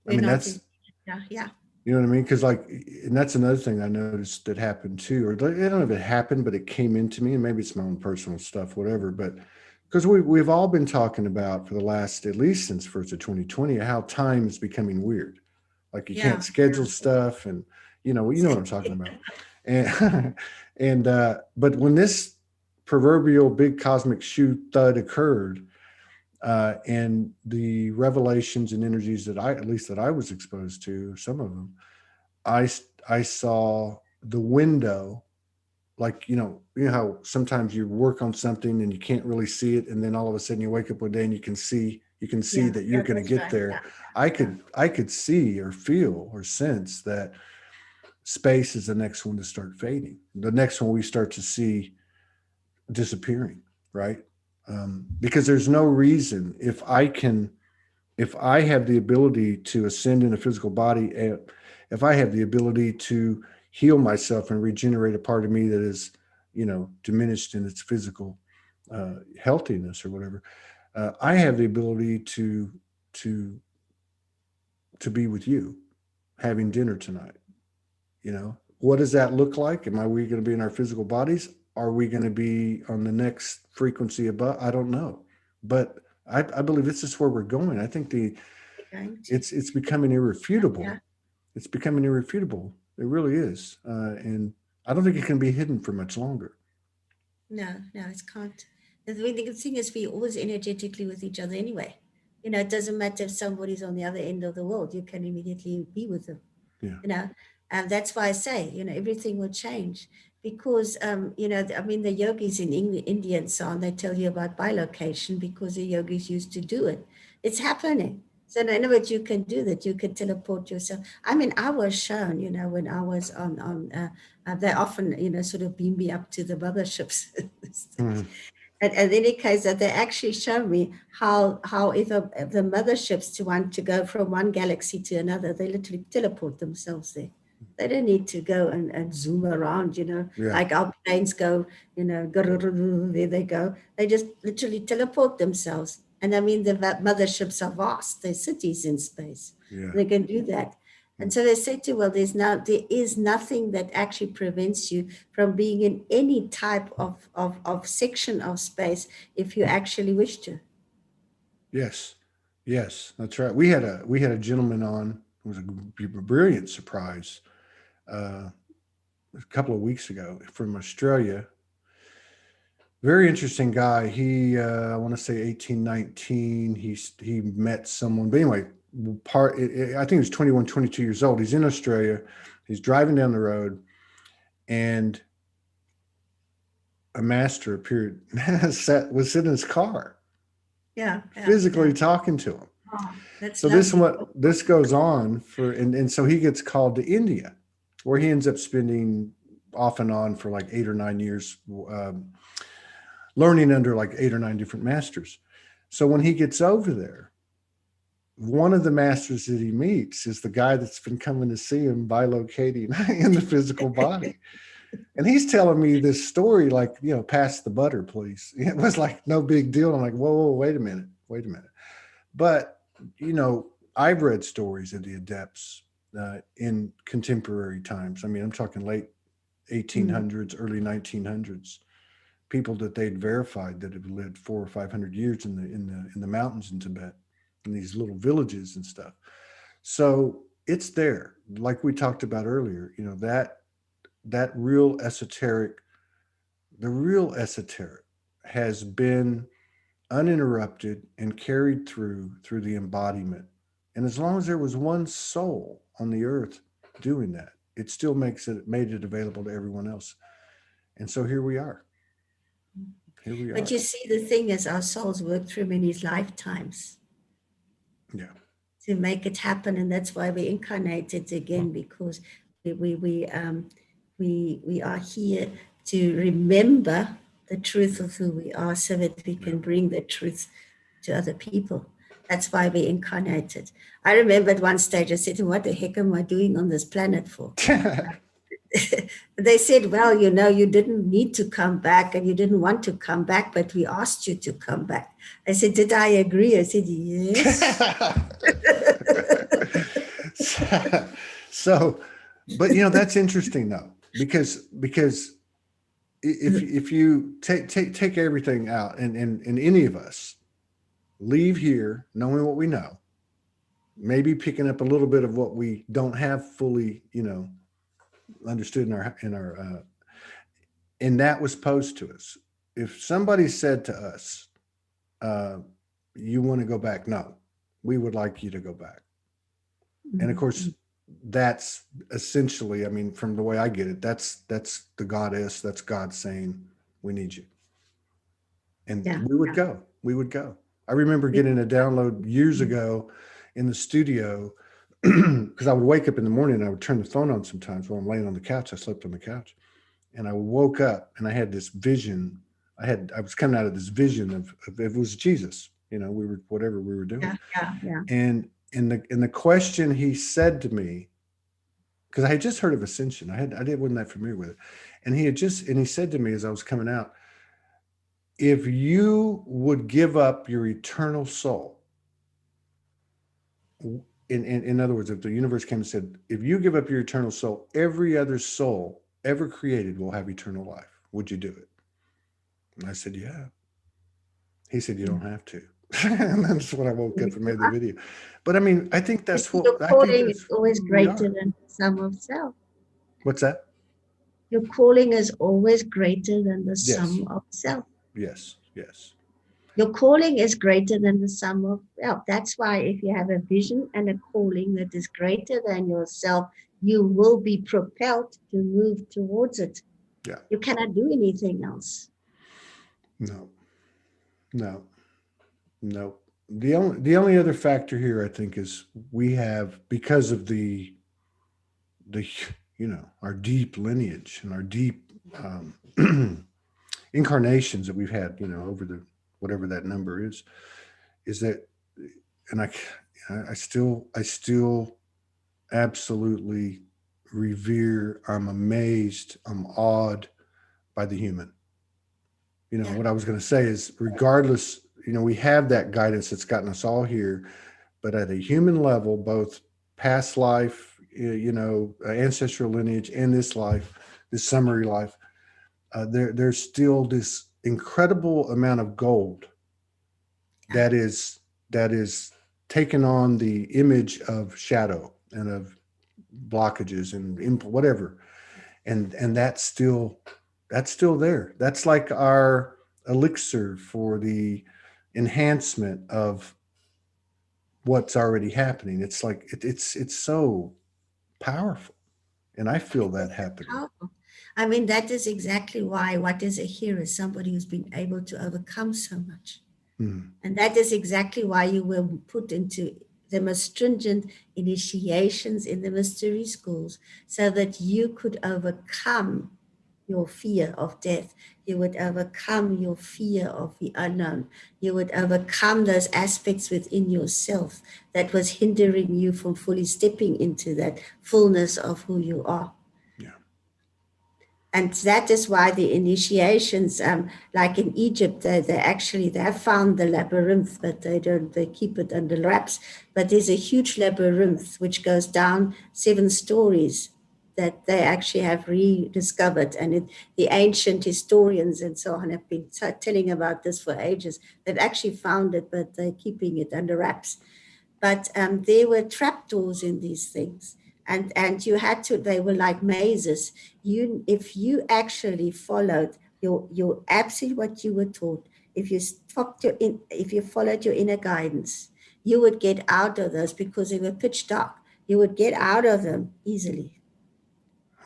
I We're mean, not in, that's, yeah, yeah, you know what I mean? Because and that's another thing I noticed that happened too, or I don't know if it happened, but it came into me, and maybe it's my own personal stuff, whatever. But because we've all been talking about for the last, at least since first of 2020, how time is becoming weird. Like you can't yeah, schedule stuff, and you know what I'm talking about. And but when this proverbial big cosmic shoe thud occurred, and the revelations and energies that at least that I was exposed to, some of them, I I saw the window, like you know how sometimes you work on something and you can't really see it, and then all of a sudden you wake up one day and you can see yeah, that you're yeah, going to that's get right. there. Yeah, I yeah, could see or feel or sense that space is the next one to start fading, the next one we start to see disappearing, right? Because there's no reason, if I have the ability to ascend in a physical body, if I have the ability to heal myself and regenerate a part of me that is, diminished in its physical healthiness or whatever, I have the ability to to be with you, having dinner tonight. What does that look like? Am I we going to be in our physical bodies? Are we going to be on the next frequency above? I don't know, but I believe this is where we're going. I think we're going to. it's becoming Yeah. irrefutable. It's becoming irrefutable. It really is, and I don't think it can be hidden for much longer. No, no, it can't. The thing is, we always energetically with each other anyway. It doesn't matter if somebody's on the other end of the world, you can immediately be with them. Yeah, you know and that's why I say, everything will change. because I mean, the yogis in India and so on, they tell you about bilocation because the yogis used to do it. It's happening. So in other words, you can do that. You can teleport yourself. I mean, I was shown, when I was they often, sort of beam me up to the motherships. Mhm. And in any case, that they actually show me how if the motherships to want to go from one galaxy to another, they literally teleport themselves there. They don't need to go and zoom around, Yeah. like our planes go, there they go. They just literally teleport themselves. And I mean, the motherships are vast. They're cities in space. Yeah. They can do that. And so they said to, well, there is nothing that actually prevents you from being in any type of section of space if you actually wish to. Yes. Yes. That's right. We had a gentleman on. It was a brilliant surprise a couple of weeks ago from Australia. Very interesting guy. He, I want to say 18, 19. He met someone, but anyway, I think he was 21, 22 years old. He's in Australia. He's driving down the road, and a master appeared, was sitting in his car, Yeah, physically talking to him. Oh, that's So lovely. this goes on and so he gets called to India, where he ends up spending off and on for like 8 or 9 years, learning under like 8 or 9 different masters. So when he gets over there, one of the masters that he meets is the guy that's been coming to see him bilocating in the physical body. And he's telling me this story like, pass the butter, please. It was like no big deal. I'm like, whoa, wait a minute. But, I've read stories of the adepts in contemporary times. I mean, I'm talking late Mm. 1800s, early 1900s. People that they'd verified that have lived 400 or 500 years in the mountains in Tibet, in these little villages and stuff. So it's there, like we talked about earlier. That real esoteric, the real esoteric, has been uninterrupted and carried through the embodiment. And as long as there was one soul on the earth doing that, it still made it available to everyone else. And so here we are. Here we But are. you see, the thing is, our souls work through many lifetimes Yeah. to make it happen, and that's why we incarnated again, because we are here to remember the truth of who we are, so that we Yeah. can bring the truth to other people. That's why we incarnated. I remember at one stage I said to him, what the heck am I doing on this planet for? They said, well, you didn't need to come back and you didn't want to come back, but we asked you to come back. I said, did I agree? I said, yes. So, but that's interesting though, because if you take everything out, and any of us leave here knowing what we know, maybe picking up a little bit of what we don't have fully, understood and that was posed to us. If somebody said to us, uh, "You want to go back?" No, we would like you to go back. And of course, that's essentially, I mean, from the way I get it, that's the goddess, that's God saying, "We need you." And Yeah. we would go. I remember getting a download years ago in the studio, because I would wake up in the morning and I would turn the phone on sometimes while I'm laying on the couch. I slept on the couch, and I woke up and I had this vision. I was coming out of this vision of it was Jesus. We were whatever we were doing, Yeah, yeah, yeah. and in the question he said to me, because I had just heard of ascension, wasn't that familiar with it, and he said to me as I was coming out, if you would give up your eternal soul, in other words, if the universe came and said, if you give up your eternal soul, every other soul ever created will have eternal life. Would you do it? And I said, yeah. He said, you don't have to. And that's when I woke up and made the video. But I mean, I think You that's see, your I think calling is that's always who we greater are. than the sum of self. What's that? Your calling is always greater than the Yes. sum of self. Yes. Yes. Your calling is greater than the sum of self. That's why if you have a vision and a calling that is greater than yourself, you will be propelled to move towards it. Yeah. You cannot do anything else. No, no, no. The only other factor here, I think, is we have, because of the our deep lineage and our deep incarnations that we've had, over the whatever that number is that, and I still absolutely revere. I'm amazed. I'm awed by the human. Yeah. What I was going to say is, regardless, we have that guidance that's gotten us all here, but at a human level, both past life, ancestral lineage, and this life, this summary life, there's still this incredible amount of gold that is taken on the image of shadow and of blockages and whatever, and that's still there. That's like our elixir for the enhancement of what's already happening. It's like it's so powerful, and I feel It that is happening. powerful. I mean, that is exactly why what is a hero? Somebody who's been able to overcome so much. Mm, And that is exactly why you were put into the most stringent initiations in the mystery schools, so that you could overcome your fear of death. You would overcome your fear of the unknown. You would overcome those aspects within yourself that was hindering you from fully stepping into that fullness of who you are. yeah, And that is why the initiations, like in Egypt, they have found the labyrinth, but they keep it under wraps. But there's a huge labyrinth which goes down 7 stories that they actually have rediscovered. And the ancient historians and so on have been telling about this for ages. They've actually found it, but they're keeping it under wraps. But there were trapdoors in these things, and you had to. They were like mazes. If you actually followed your absolutely what you were taught, if you followed your inner guidance, you would get out of those because they were pitch dark. You would get out of them easily.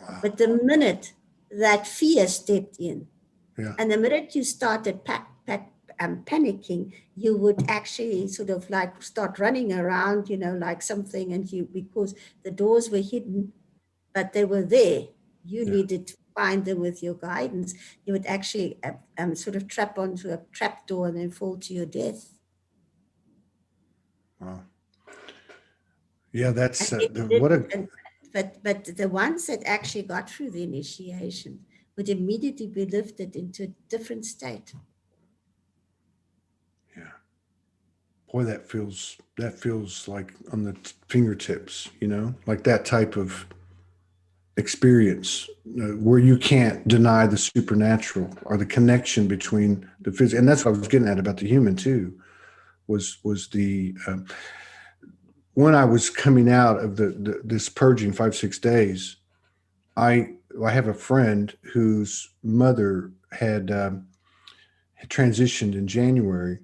wow, But the minute that fear stepped in, yeah, and the minute you started panicking, you would actually sort of like start running around, like something, and because the doors were hidden, but they were there. You yeah, needed to find them with your guidance. You would actually sort of trap onto a trap door and then fall to your death. wow, yeah. And That's if you what didn't, a but the ones that actually got through the initiation would immediately be lifted into a different state. yeah. Boy, that feels like on the fingertips. Like that type of experience, where you can't deny the supernatural or the connection between the physical. And that's what I was getting at about the human too. Was the when I was coming out of this purging 5-6 days, I have a friend whose mother had transitioned in January,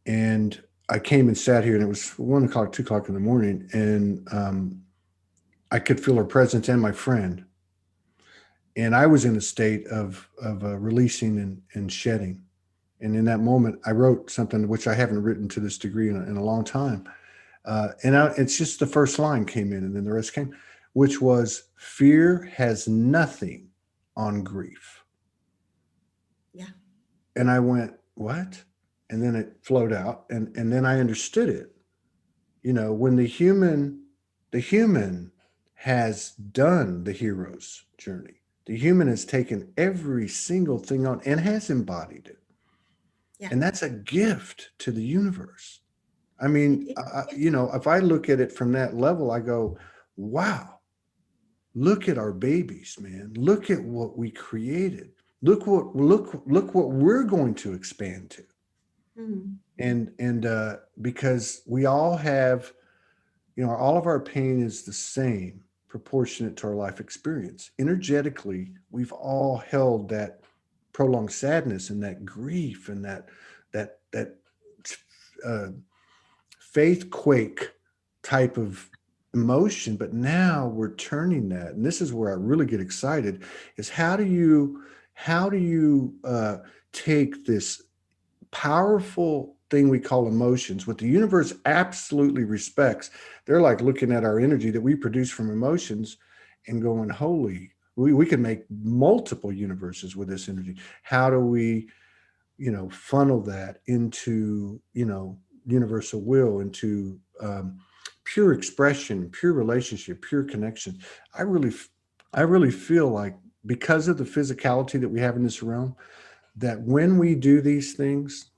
and I came and sat here, and it was 1 o'clock, 2 o'clock in the morning, and I could feel her presence and my friend, and I was in a state of releasing and shedding. And in that moment, I wrote something which I haven't written to this degree in a long time. It's just the first line came in, and then the rest came, which was, "Fear has nothing on grief." Yeah. And I went, "What?" And then it flowed out, and then I understood it. When the human has done the hero's journey. The human has taken every single thing on and has embodied it. Yeah. And that's a gift to the universe. I It mean, is. Yeah. if I look at it from that level, I go, wow, look at our babies, man. Look at what we created. Look what we're going to expand to. Mm. And because we all have, all of our pain is the same, proportionate to our life experience. Energetically, we've all held that prolonged sadness and that grief and that uh, faith quake type of emotion, but now we're turning that, and this is where I really get excited, is how do you take this powerful thing we call emotions, what the universe absolutely respects. They're like looking at our energy that we produce from emotions and going, holy, we can make multiple universes with this energy. How do we, funnel that into, universal will, into pure expression, pure relationship, pure connection? I really, I really feel like, because of the physicality that we have in this realm, that when we do these things,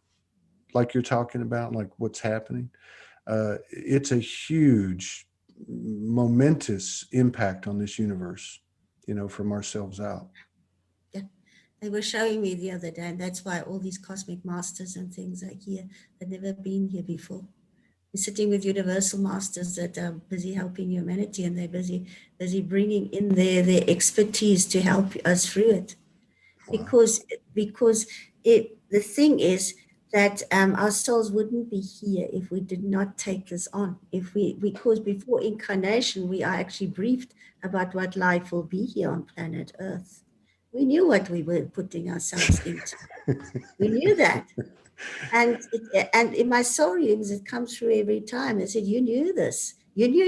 like you're talking about, like what's happening, it's a huge, momentous impact on this universe, from ourselves out. Yeah. They were showing me the other day, and that's why all these cosmic masters and things are here. They've never been here before. We're sitting with universal masters that are busy helping humanity, and they're busy bringing in their expertise to help us through it. Wow. Because the thing is that our souls wouldn't be here if we did not take this on. Because before incarnation, we are actually briefed about what life will be here on planet Earth. We knew what we were putting ourselves into. We knew that. And in my soul readings, it comes through every time. They said, you knew this. You knew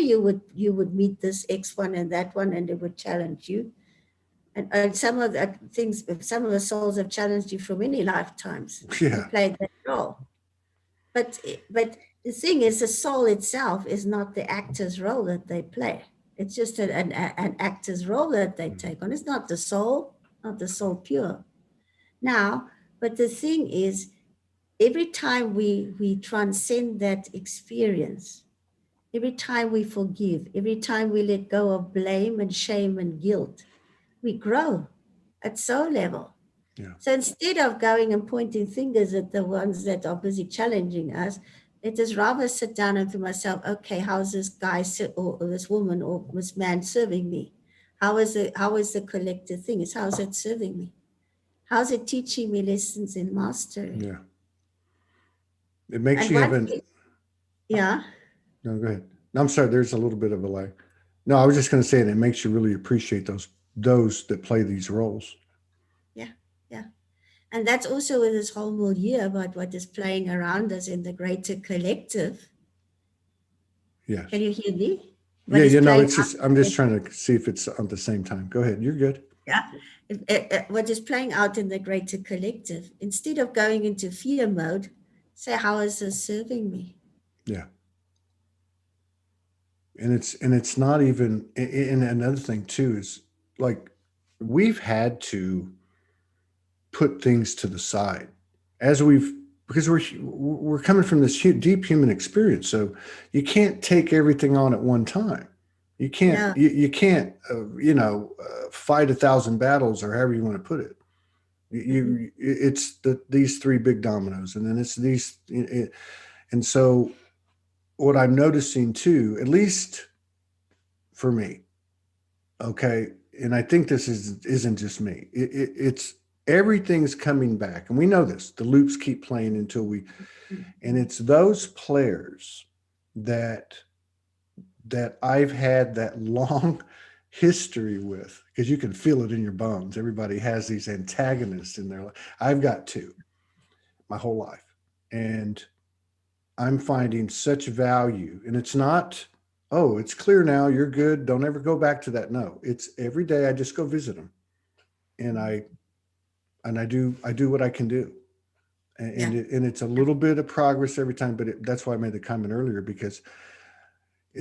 you would meet this X one and that one, and it would challenge you. And some of the things, some of the souls have challenged you for many lifetimes. You Yeah. played that role. But the thing is, the soul itself is not the actor's role that they play. It's just an actor's role that they take on. It's not the soul pure. Now, but the thing is, every time we transcend that experience, every time we forgive, every time we let go of blame and shame and guilt, we grow at soul level. Yeah. So instead of going and pointing fingers at the ones that are busy challenging us, let us rather sit down and to myself, okay, how's this guy or this woman or this man serving me? How is the collective thing? How is it serving me? How's it teaching me lessons in mastery? Yeah. It makes And you have once, an, yeah. no, go ahead. No, I'm sorry. There's a little bit of a lag. No, I was just going to say, and it makes you really appreciate those that play these roles. Yeah, yeah. And that's also with this whole milieu about what is playing around us in the greater collective. Yes. Can you hear me? Yeah. What is playing It's out? just, I'm just trying to see if it's at the same time. Go ahead. You're good. Yeah. What is playing out in the greater collective? Instead of going into fear mode, say, how is this serving me? Yeah. And it's not even, and another thing too is, like, we've had to put things to the side as because we're coming from this deep human experience, so you can't take everything on at one time. You can't No. you can't fight 1,000 battles, or however you want to put it. Mm-hmm. It's these three big dominoes, and then it's these, and so what I'm noticing too, at least for me, okay, and I think this isn't just me. It's everything's coming back, and we know this. The loops keep playing until we, and it's those players that I've had that long history with, because you can feel it in your bones. Everybody has these antagonists in their life. I've got two my whole life, and I'm finding such value. And it's not, oh, it's clear now, you're good, don't ever go back to that. No, it's every day I just go visit them, and I do what I can do. Yeah. And it's a little bit of progress every time, but that's why I made the comment earlier, because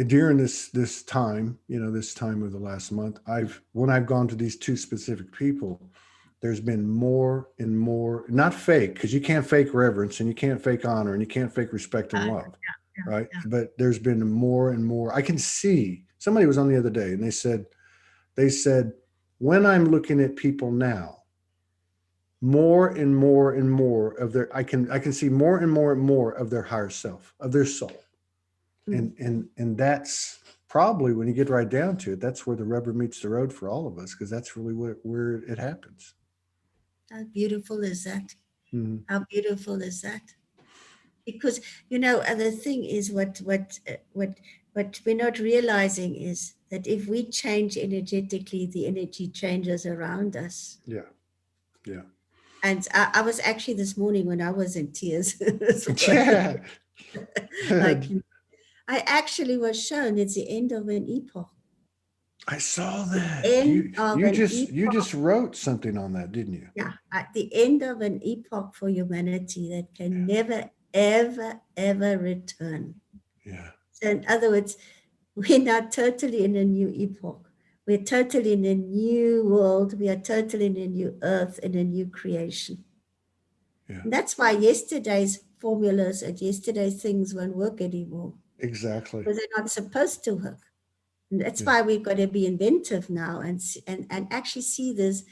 during this time, this time of the last month, when I've gone to these two specific people, there's been more and more, not fake, because you can't fake reverence, and you can't fake honor, and you can't fake respect and love, right? Yeah. But there's been more and more. I can see, somebody was on the other day, and they said, when I'm looking at people now, more and more and more of their, I can see more and more and more of their higher self, of their soul. And that's probably, when you get right down to it, that's where the rubber meets the road for all of us, because that's really where it happens. How beautiful is that? Mhm. How beautiful is that? Because the thing is, what what we're not realizing is that if we change energetically, the energy changes around us. Yeah. Yeah. And I was actually this morning when I was in tears, as well, Yeah. like I actually was shown it's the end of an epoch. I saw The that. end of an You epoch. just wrote something on that, didn't you? Yeah, at the end of an epoch for humanity that can never, ever, ever return. Yeah. So in other words, we're now totally in a new epoch. We're totally in a new world. We are totally in a new earth, in a new creation. Yeah. And that's why yesterday's formulas and yesterday's things won't work anymore, Exactly. because they're not supposed to work. And that's Yeah. why we've got to be inventive now and actually see this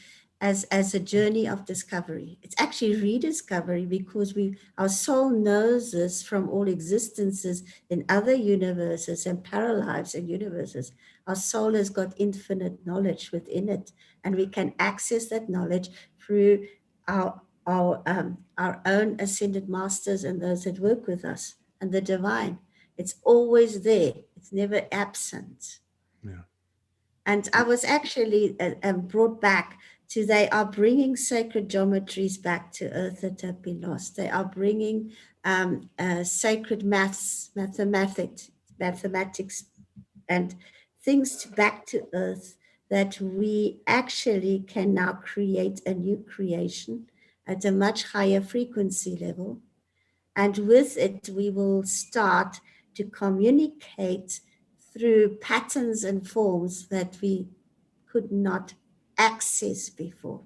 as a journey of discovery. It's actually rediscovery, because our soul knows this from all existences in other universes and parallel lives and universes. Our soul has got infinite knowledge within it, and we can access that knowledge through our own ascended masters and those that work with us and the divine. It's always there. It's never absent. Yeah. And I was actually brought back to, they are bringing sacred geometries back to earth that have been lost. They are bringing sacred mathematics and things back to earth, that we actually can now create a new creation at a much higher frequency level. And with it, we will start to communicate through patterns and forms that we could not access before.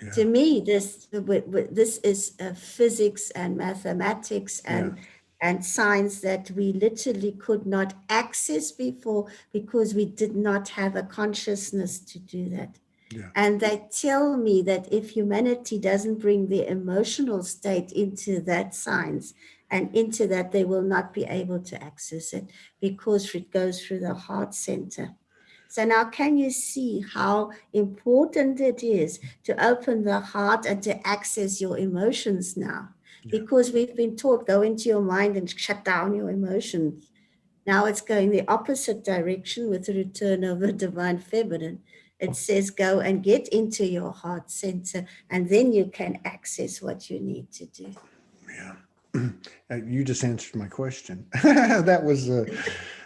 Yeah. To me, this is physics and mathematics Yeah. and science that we literally could not access before, because we did not have a consciousness to do that. Yeah. And they tell me that if humanity doesn't bring their emotional state into that science and into that, they will not be able to access it, because it goes through the heart center. So now, can you see how important it is to open the heart and to access your emotions now? Yeah. Because we've been taught, go into your mind and shut down your emotions. Now it's going the opposite direction with the return of the divine feminine. It says, go and get into your heart center, and then you can access what you need to do. Yeah. You just answered my question. That was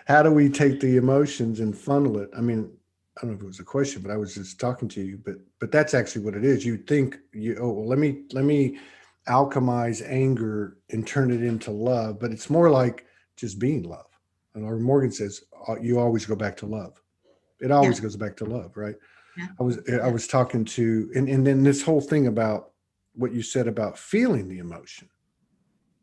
how do we take the emotions and funnel it? I mean, I don't know if it was a question, but I was just talking to you. But that's actually what it is. You think well, let me alchemize anger and turn it into love, but it's more like just being love. And or Morgan says you always go back to love. It Yeah, always goes back to love, right? yeah, I yeah, was talking to and then this whole thing about what you said about feeling the emotion.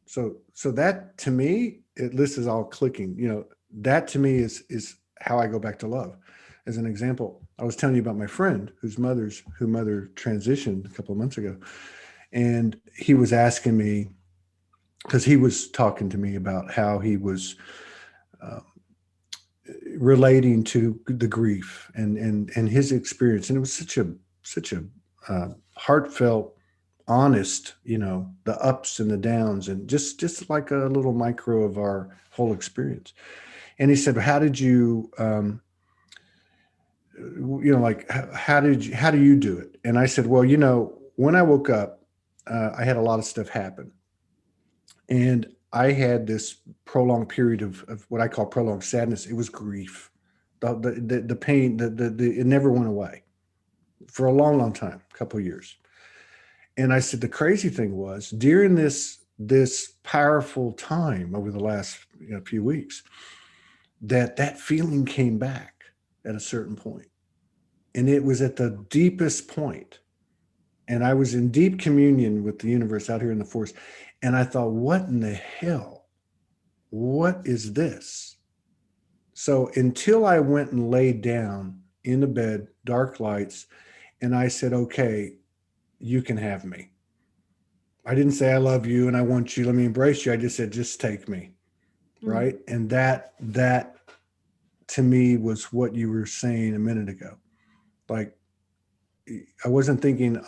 So that to me, this is all clicking. That to me is how I go back to love. As an example, I was telling you about my friend who mother transitioned a couple of months ago, and he was asking me because he was talking to me about how he was uh, relating to the grief and his experience, and it was such a heartfelt, honest, the ups and the downs, and just like a little micro of our whole experience. And he said, how did you like how do you do it? And I said, well, when I woke up, I had a lot of stuff happen, and I had this prolonged period of what I call prolonged sadness. It was grief, the pain, it never went away for a long, long time, a couple of years. And I said, the crazy thing was during this powerful time over the last few weeks, that feeling came back at a certain point, and it was at the deepest point. And I was in deep communion with the universe out here in the forest. And I thought, what in the hell? What is this? So until I went and laid down in the bed, dark lights, and I said, okay, you can have me. I didn't say I love you and I want you, let me embrace you. I just said, just take me. mm, Right. And that to me was what you were saying a minute ago. Like I wasn't thinking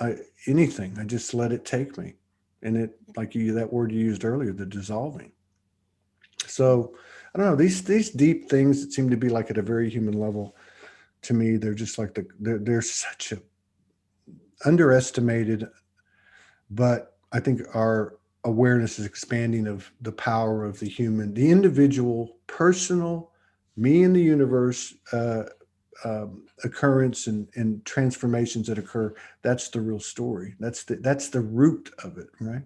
anything. I just let it take me. And it, like that word you used earlier, the dissolving. So I don't know, these deep things that seem to be like at a very human level, to me, they're just like they're such a underestimated, but I think our awareness is expanding of the power of the human, the individual, personal, me in the universe occurrence and transformations that occur. That's the real story. That's the root of it, right?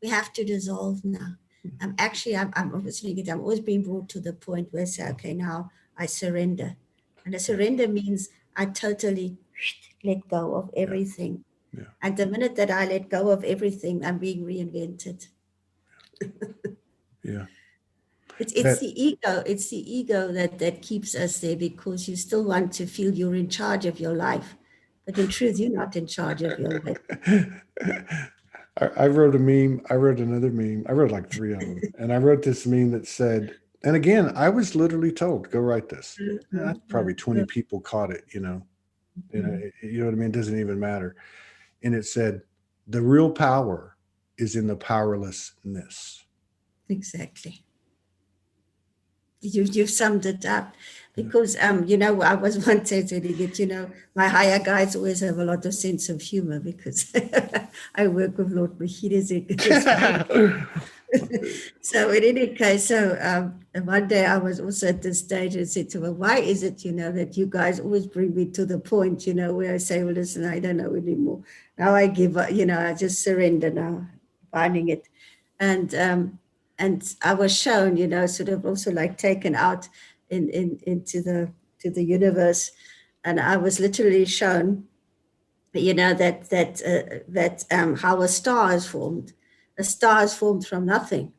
We have to dissolve now. I'm obviously, I'm always being brought to the point where I say, okay, now I surrender. And a surrender means I totally let go of Yeah, everything. yeah, And the minute that I let go of everything, I'm being reinvented. yeah. It's That the ego. It's the ego that keeps us there, because you still want to feel you're in charge of your life. But in truth, you're not in charge of your life. I wrote a meme. I wrote another meme. I wrote like three of them, and I wrote this meme that said, and again, I was literally told, "Go write this." Probably 20 people caught it. You know what I mean. It doesn't even matter. And it said, "The real power is in the powerlessness." Exactly. You've summed it up, because I was once saying it, my higher guides always have a lot of sense of humor, because I work with Lord Mahidazek. So in any case, and one day I was also at this stage and said to her, why is it, that you guys always bring me to the point, where I say, well, listen, I don't know anymore. Now I give up, I just surrender now, finding it. And I was shown, sort of also like taken out into the universe. And I was literally shown, that how a star is formed. A star is formed from nothing.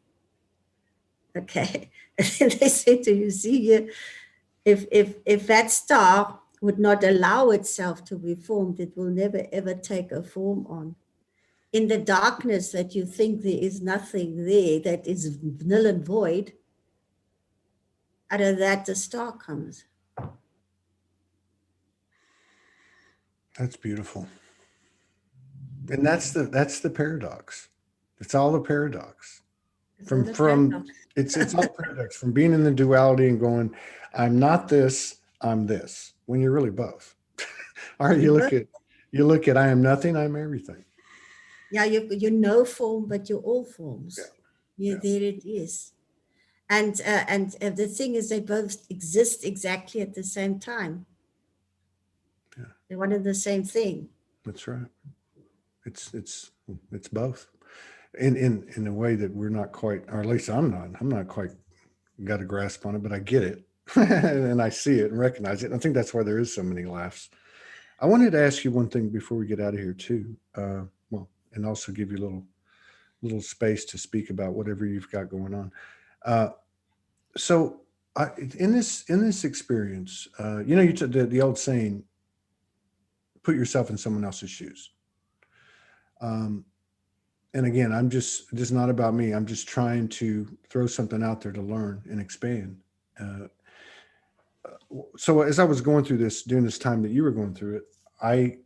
Okay. And they say to you, see here, if that star would not allow itself to be formed, it will never ever take a form on. In the darkness that you think there is nothing there, that is null and void, out of that the star comes. That's beautiful, and that's the paradox. It's all a paradox. It's From all a paradox. it's all paradox, from being in the duality and going, I'm not this, I'm this, when you're really both. All right, You both, you look at I am nothing, I'm everything. yeah, you're no form, but you're all Yeah, forms. Yeah, yeah, there it is. And the thing is, they both exist exactly at the same time. yeah. They're one and the same thing. That's right. It's both. In a way that we're not quite, or at least I'm not quite got a grasp on it, but I get it. And I see it and recognize it. And I think that's why there is so many laughs. I wanted to ask you one thing before we get out of here too. Well, and also give you a little space to speak about whatever you've got going on. Uh, so in this experience, you took the old saying, put yourself in someone else's shoes. Um, and again, just not about me. I'm just trying to throw something out there to learn and expand. Uh, so as I was going through this during this time that you were going through it, I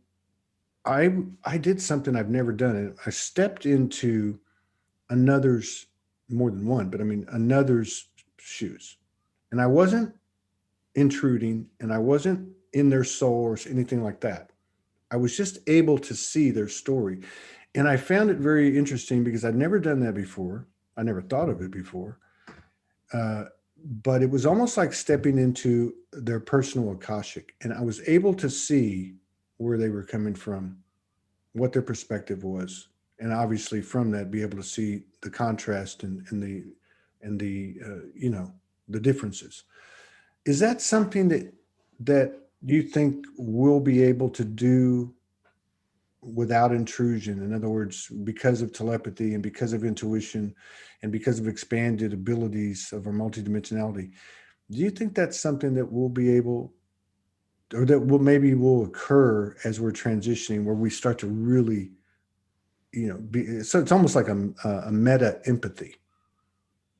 I did something I've never done. And I stepped into another's, more than one, but I mean another's shoes, and I wasn't intruding, and I wasn't in their soul or anything like that. I was just able to see their story. And I found it very interesting because I'd never done that before. I never thought of it before. Uh, but it was almost like stepping into their personal Akashic. And I was able to see where they were coming from, what their perspective was. And obviously from that, be able to see the contrast and the differences. Is that something that you think we'll be able to do without intrusion? In other words, because of telepathy and because of intuition and because of expanded abilities of our multidimensionality, do you think that's something that we'll be able, or that will occur as we're transitioning, where we start to really, be, so it's almost like a meta empathy,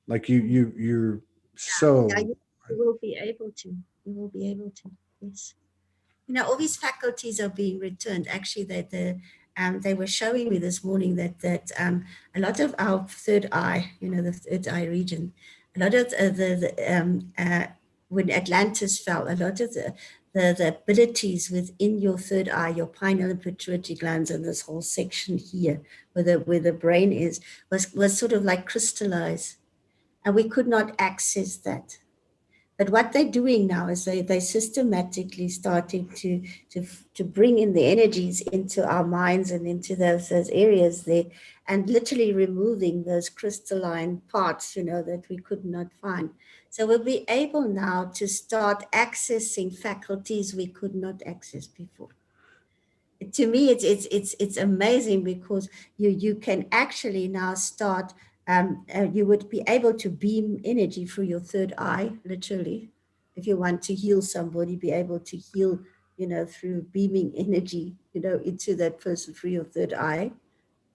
like you're Yeah, so you will be able to. You will be able to. Yes. All these faculties are being returned. Actually, they were showing me this morning that a lot of our third eye, the third eye region, a lot of when Atlantis fell, a lot of the abilities within your third eye, your pineal and pituitary glands, and this whole section here, where the brain is, was sort of like crystallized, and we could not access that. But what they're doing now is they systematically starting to bring in the energies into our minds and into those areas there, and literally removing those crystalline parts, that we could not find. So we'll be able now to start accessing faculties we could not access before. To me, it's amazing, because you can actually now start. You would be able to beam energy through your third eye, literally. If you want to heal somebody, be able to heal, through beaming energy, into that person through your third eye.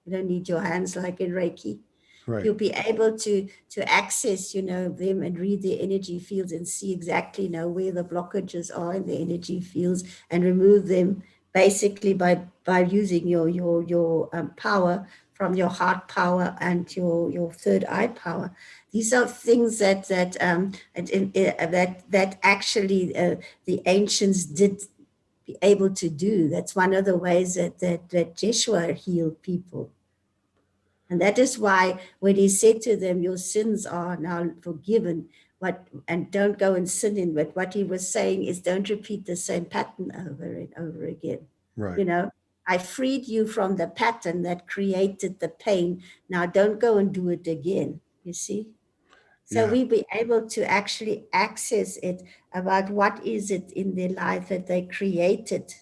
You don't need your hands like in Reiki. Right. You'll be able to access, them and read their energy fields and see exactly, where the blockages are in the energy fields, and remove them basically by using your power from your heart power and your third eye power. These are things that actually the ancients did be able to do. That's one of the ways that Jeshua healed people. And that is why when he said to them, your sins are now forgiven, and don't go and sin in. But what he was saying is, don't repeat the same pattern over and over again. Right. I freed you from the pattern that created the pain. Now don't go and do it again, you see? So Yeah. we be able to actually access it, about what is it in their life that they created.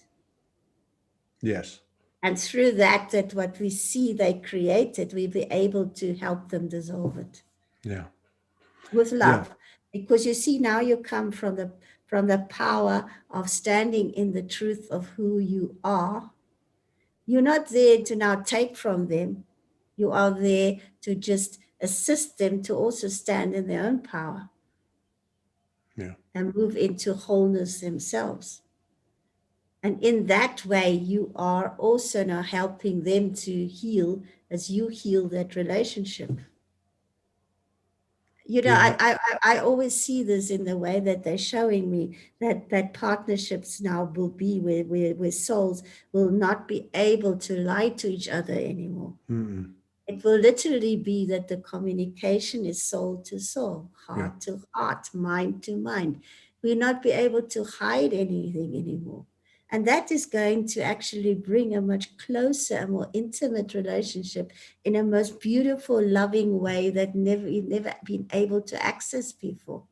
Yes. And through that what we see they created, we'll be able to help them dissolve it. Yeah. With Yeah. love. Because you see, now you come from the power of standing in the truth of who you are. You're not there to now take from them. You are there to just assist them to also stand in their own power. Yeah. And move into wholeness themselves. And in that way, you are also now helping them to heal as you heal that relationship. Yeah. I always see this in the way that they're showing me that partnerships now will be where souls will not be able to lie to each other anymore. Mm-mm. It will literally be that the communication is soul to soul, heart to heart, mind to mind. We'll not be able to hide anything anymore. And that is going to actually bring a much closer and more intimate relationship in a most beautiful, loving way that you've never been able to access before.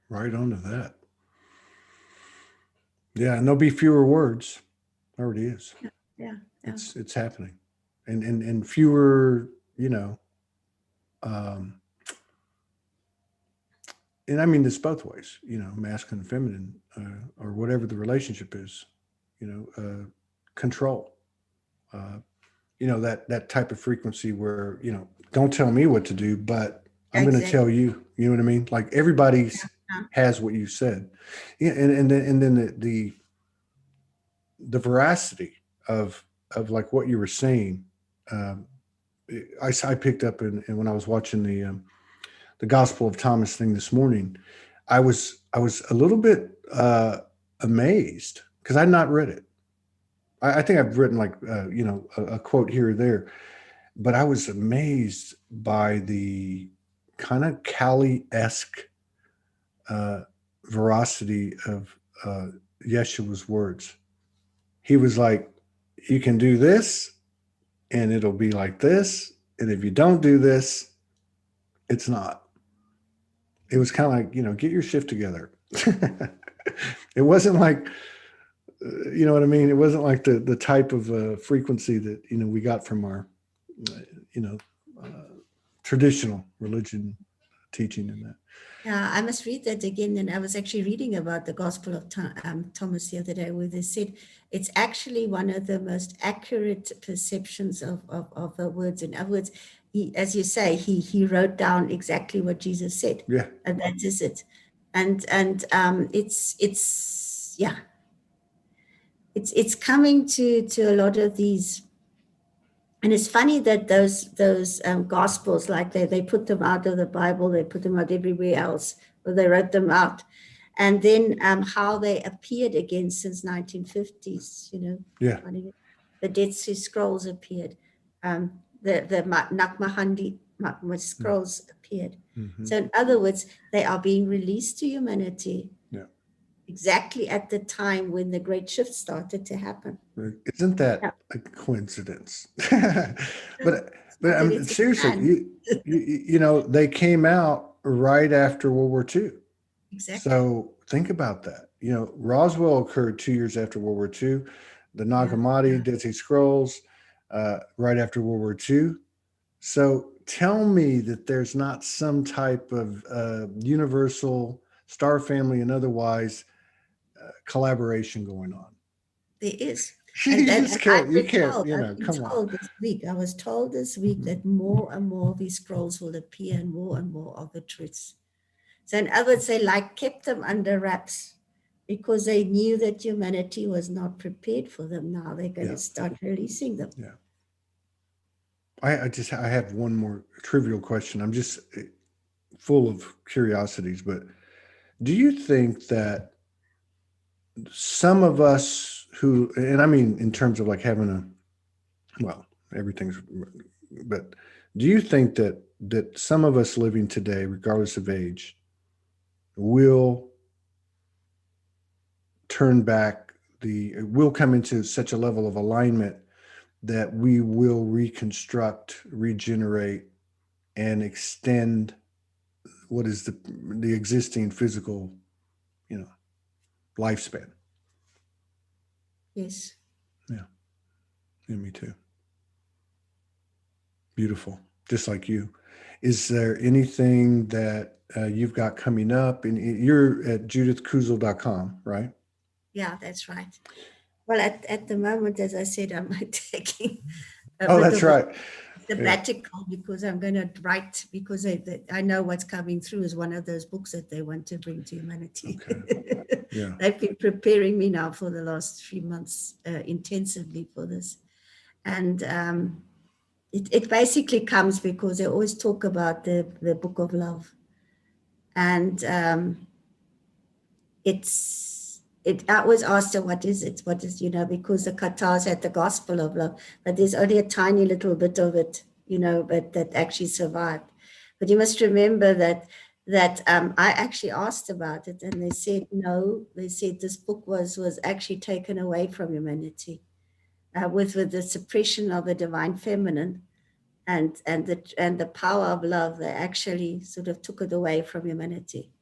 Right on to that. Yeah, and there'll be fewer words. Already is. Yeah. It's happening, and fewer, um, and I mean this both ways. Masculine and feminine, or whatever the relationship is. Control. That type of frequency where don't tell me what to do, but I'm going to tell you. You know what I mean? Like everybody's has what you said, yeah, and then the veracity of like what you were saying. Um, I picked up and when I was watching the Gospel of Thomas thing this morning, I was a little bit amazed because I'd not read it. I think I've written like a quote here or there, but I was amazed by the kind of Kali-esque veracity of Yeshua's words. He was like, "You can do this, and it'll be like this, and if you don't do this, it's not." It was kind of like, get your shift together. It wasn't like, you know what I mean? It wasn't like the type of frequency that, we got from our, you know, uh, traditional religion teaching in that. Yeah, I must read that again. And I was actually reading about the Gospel of Thomas the other day, where they said it's actually one of the most accurate perceptions of the words. In other words, as you say, he wrote down exactly what Jesus said. Yeah. And that is it. And it's yeah. it's coming to a lot of these. And it's funny that those gospels, like they put them out of the Bible, they put them out everywhere else, or they wrote them out, and then how they appeared again since 1950s. You know, Yeah. the Dead Sea Scrolls appeared, the Nag Hammadi scrolls appeared. Mm-hmm. So in other words, they are being released to humanity. Yeah. Exactly at the time when the great shift started to happen. Isn't that a coincidence? but I mean, seriously, you know, they came out right after World War II. Exactly. So think about that. You know, Roswell occurred 2 years after World War II. The Nag Hammadi, Dead Sea Scrolls, right after World War II. So tell me that there's not some type of universal star family and otherwise collaboration going on. There is. You And just can't, you can't, you know, I've been come on. told this week, I was told this week that more and more of these scrolls will appear and more of the truths. So in other words, they like kept them under wraps because they knew that humanity was not prepared for them. Now they're going to start releasing them. Yeah. I have one more trivial question. I'm just full of curiosities, but do you think that some of us who, and I mean in terms of like having well, everything's, but do you think that some of us living today, regardless of age, will turn back will come into such a level of alignment that we will reconstruct, regenerate, and extend what is the existing physical, you know, lifespan? Yes. Yeah. Yeah, me too. Beautiful. Just like you. Is there anything that you've got coming up? And you're at judithkusel.com, right? Yeah, that's right. Well, at the moment, as I said, I'm taking a Oh, bit that's of a right. sabbatical because I'm going to write, because I know what's coming through is one of those books that they want to bring to humanity. Okay. Yeah. They've been preparing me now for the last few months intensively for this. And it basically comes because they always talk about the book of love. And I was asked her, what is it? What is, because the Qatars had the gospel of love, but there's only a tiny little bit of it, but that actually survived. But you must remember that I actually asked about it, and they said no. They said this book was actually taken away from humanity with the suppression of the divine feminine and the power of love. They actually sort of took it away from humanity.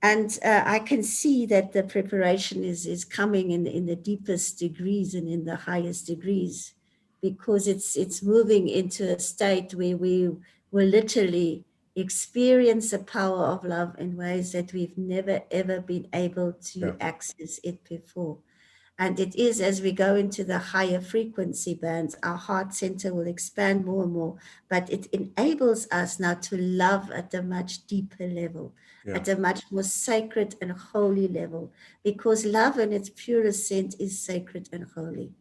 And I can see that the preparation is coming in the deepest degrees and in the highest degrees, because it's moving into a state where we will literally experience the power of love in ways that we've never, ever been able to access it before. And it is as we go into the higher frequency bands, our heart center will expand more and more, but it enables us now to love at a much deeper level, at a much more sacred and holy level, because love in its purest sense is sacred and holy.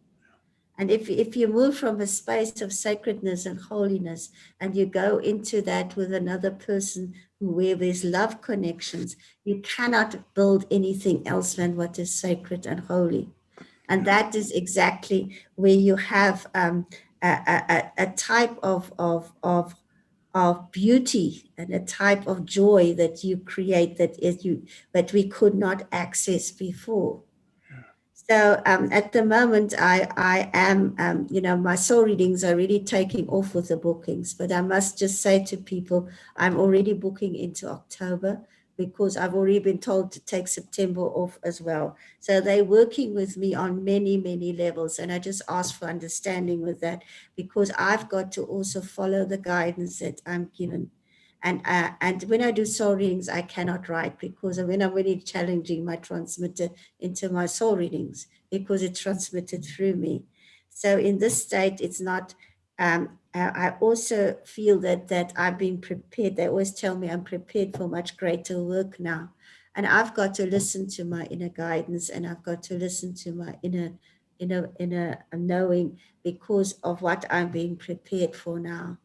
And if you move from a space of sacredness and holiness and you go into that with another person where there's love connections, you cannot build anything else than what is sacred and holy. And that is exactly where you have a type of beauty and a type of joy that you create that we could not access before. So at the moment, I am, my soul readings are really taking off with the bookings. But I must just say to people, I'm already booking into October because I've already been told to take September off as well. So they're working with me on many, many levels. And I just ask for understanding with that, because I've got to also follow the guidance that I'm given. And when I do soul readings, I cannot write, because when I'm really challenging my transmitter into my soul readings, because it's transmitted through me. So in this state, it's not, I also feel that I've been prepared. They always tell me I'm prepared for much greater work now. And I've got to listen to my inner guidance, and I've got to listen to my inner knowing, because of what I'm being prepared for now.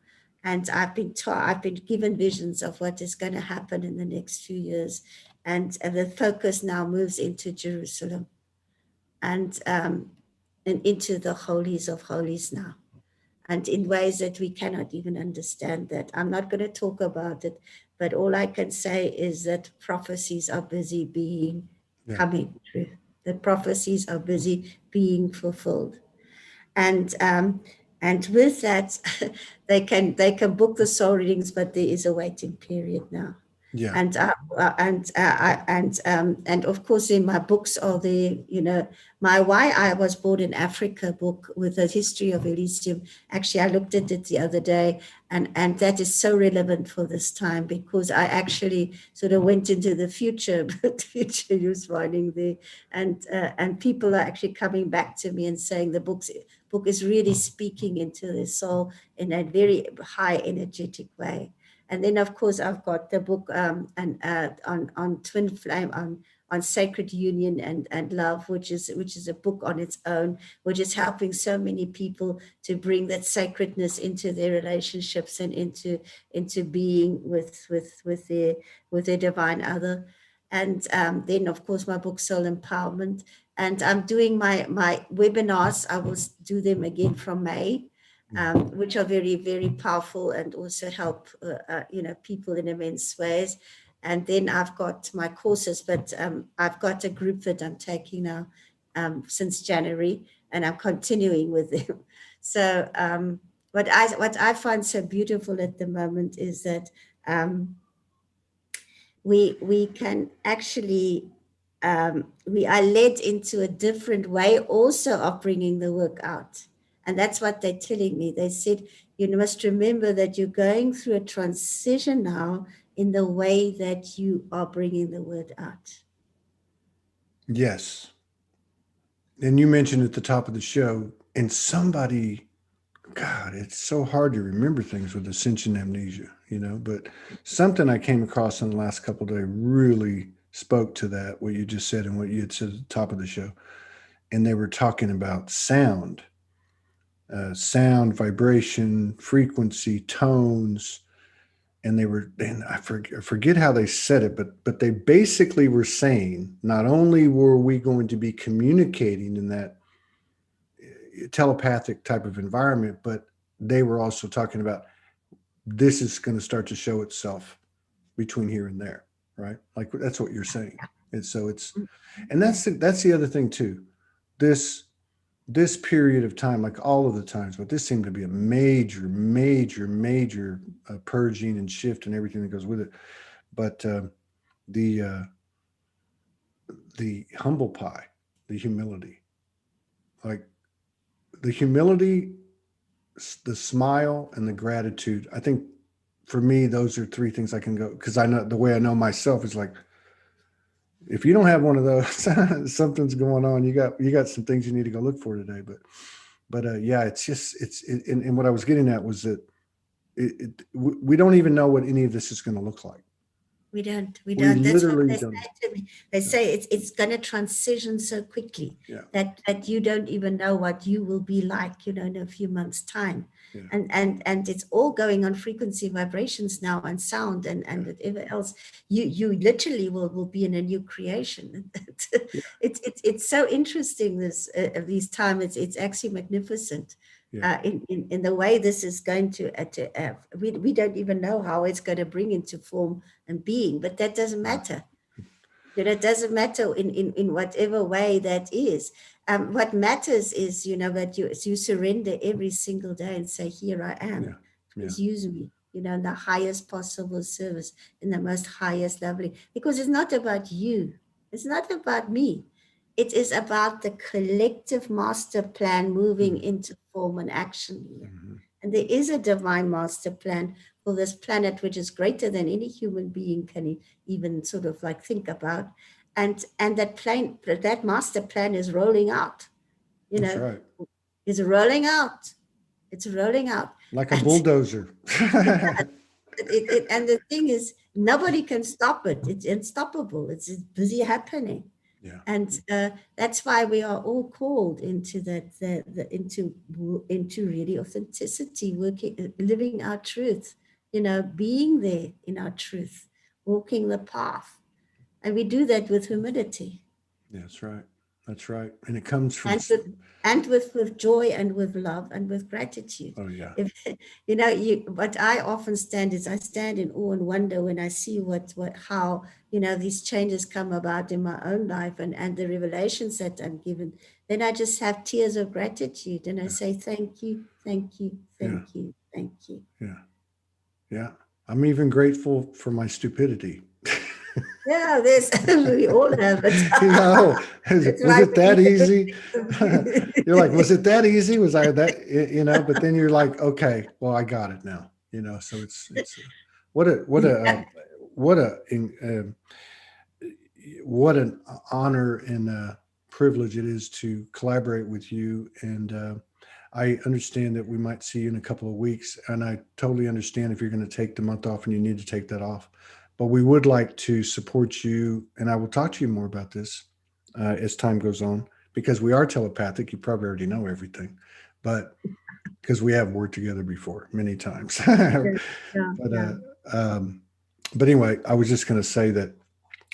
And I've been given visions of what is going to happen in the next few years. And the focus now moves into Jerusalem and into the holies of holies now, and in ways that we cannot even understand that. I'm not going to talk about it, but all I can say is that prophecies are busy being coming true. The prophecies are busy being fulfilled. And with that, they can book the soul readings, but there is a waiting period now. Yeah. And of course, in my books are the, my Why I Was Born in Africa book with a history of Elysium. Actually, I looked at it the other day, and that is so relevant for this time, because I actually sort of went into the future, but the future is finding there, and people are actually coming back to me and saying the book is really speaking into their soul in a very high energetic way. And then, of course, I've got the book on twin flame, on sacred union and love, which is a book on its own, which is helping so many people to bring that sacredness into their relationships and into being with their divine other. And then, of course, my book Soul Empowerment. And I'm doing my webinars. I will do them again from May. Which are very, very powerful and also help, people in immense ways. And then I've got my courses, but I've got a group that I'm taking now since January, and I'm continuing with them. So what I find so beautiful at the moment is that we can actually, we are led into a different way also of bringing the work out. And that's what they're telling me. They said, you must remember that you're going through a transition now in the way that you are bringing the word out. Yes. And you mentioned at the top of the show, and somebody, God, it's so hard to remember things with ascension amnesia, but something I came across in the last couple of days really spoke to that, what you just said and what you had said at the top of the show. And they were talking about sound, vibration, frequency, tones. And I forget how they said it, but they basically were saying, not only were we going to be communicating in that telepathic type of environment, but they were also talking about this is going to start to show itself between here and there, right? Like that's what you're saying. And so and that's the other thing too. This period of time, like all of the times, but this seemed to be a major, major, major purging and shift and everything that goes with it. But the humble pie, the humility, like the humility, the smile, and the gratitude. I think for me, those are three things I can go, because I know the way I know myself is like, if you don't have one of those, something's going on. You got some things you need to go look for today. But yeah, and what I was getting at was that we don't even know what any of this is going to look like. We don't. We That's what literally they don't. say to me. They say it's going to transition so quickly that you don't even know what you will be like, in a few months' time. Yeah. And it's all going on frequency vibrations now, and sound and whatever else. You literally will be in a new creation. It's so interesting, these time. It's actually magnificent. In the way this is going to we don't even know how it's going to bring into form and being, but that doesn't matter. It doesn't matter in whatever way that is. What matters is, that you surrender every single day and say, here I am. Please use me, in the highest possible service, in the most highest lovely, because it's not about you. It's not about me. It is about the collective master plan moving into form and action here. Mm-hmm. And there is a divine master plan for this planet, which is greater than any human being can even sort of like think about. And that master plan is rolling out. That's right. It's rolling out. It's rolling out. Like a bulldozer. And the thing is, nobody can stop it. It's unstoppable. It's busy happening. Yeah. And that's why we are all called into that, into really authenticity, working, living our truth, being there in our truth, walking the path. And we do that with humility. Yeah, that's right. That's right. And it comes from, And with joy and with love and with gratitude. oh yeah. If what I often stand in awe and wonder when I see how these changes come about in my own life, and the revelations that I'm given. Then I just have tears of gratitude, and I say thank you, thank you, thank you, thank you. Yeah. Yeah. I'm even grateful for my stupidity. Yeah, we all have it. Was it that easy? You're like, was it that easy? Was I that, but then you're like, okay, well, I got it now, so it's what a, what a, what an honor and privilege it is to collaborate with you. And I understand that we might see you in a couple of weeks, and I totally understand if you're going to take the month off and you need to take that off. But we would like to support you, and I will talk to you more about this as time goes on, because we are telepathic. You probably already know everything, but because we have worked together before many times. But anyway, I was just going to say that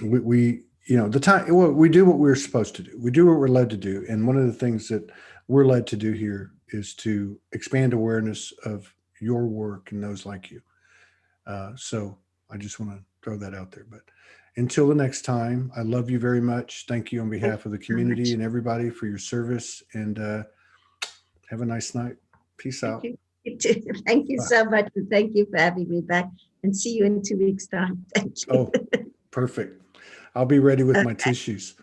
we the time, well, we do what we're supposed to do. We do what we're led to do, and one of the things that we're led to do here is to expand awareness of your work and those like you. So I just want to throw that out there. But until the next time, I love you very much. Thank you on behalf of the community and everybody for your service, and have a nice night. Peace out. Thank you so much. And thank you for having me back, and see you in 2 weeks' time. Thank you. Oh, perfect. I'll be ready with my tissues.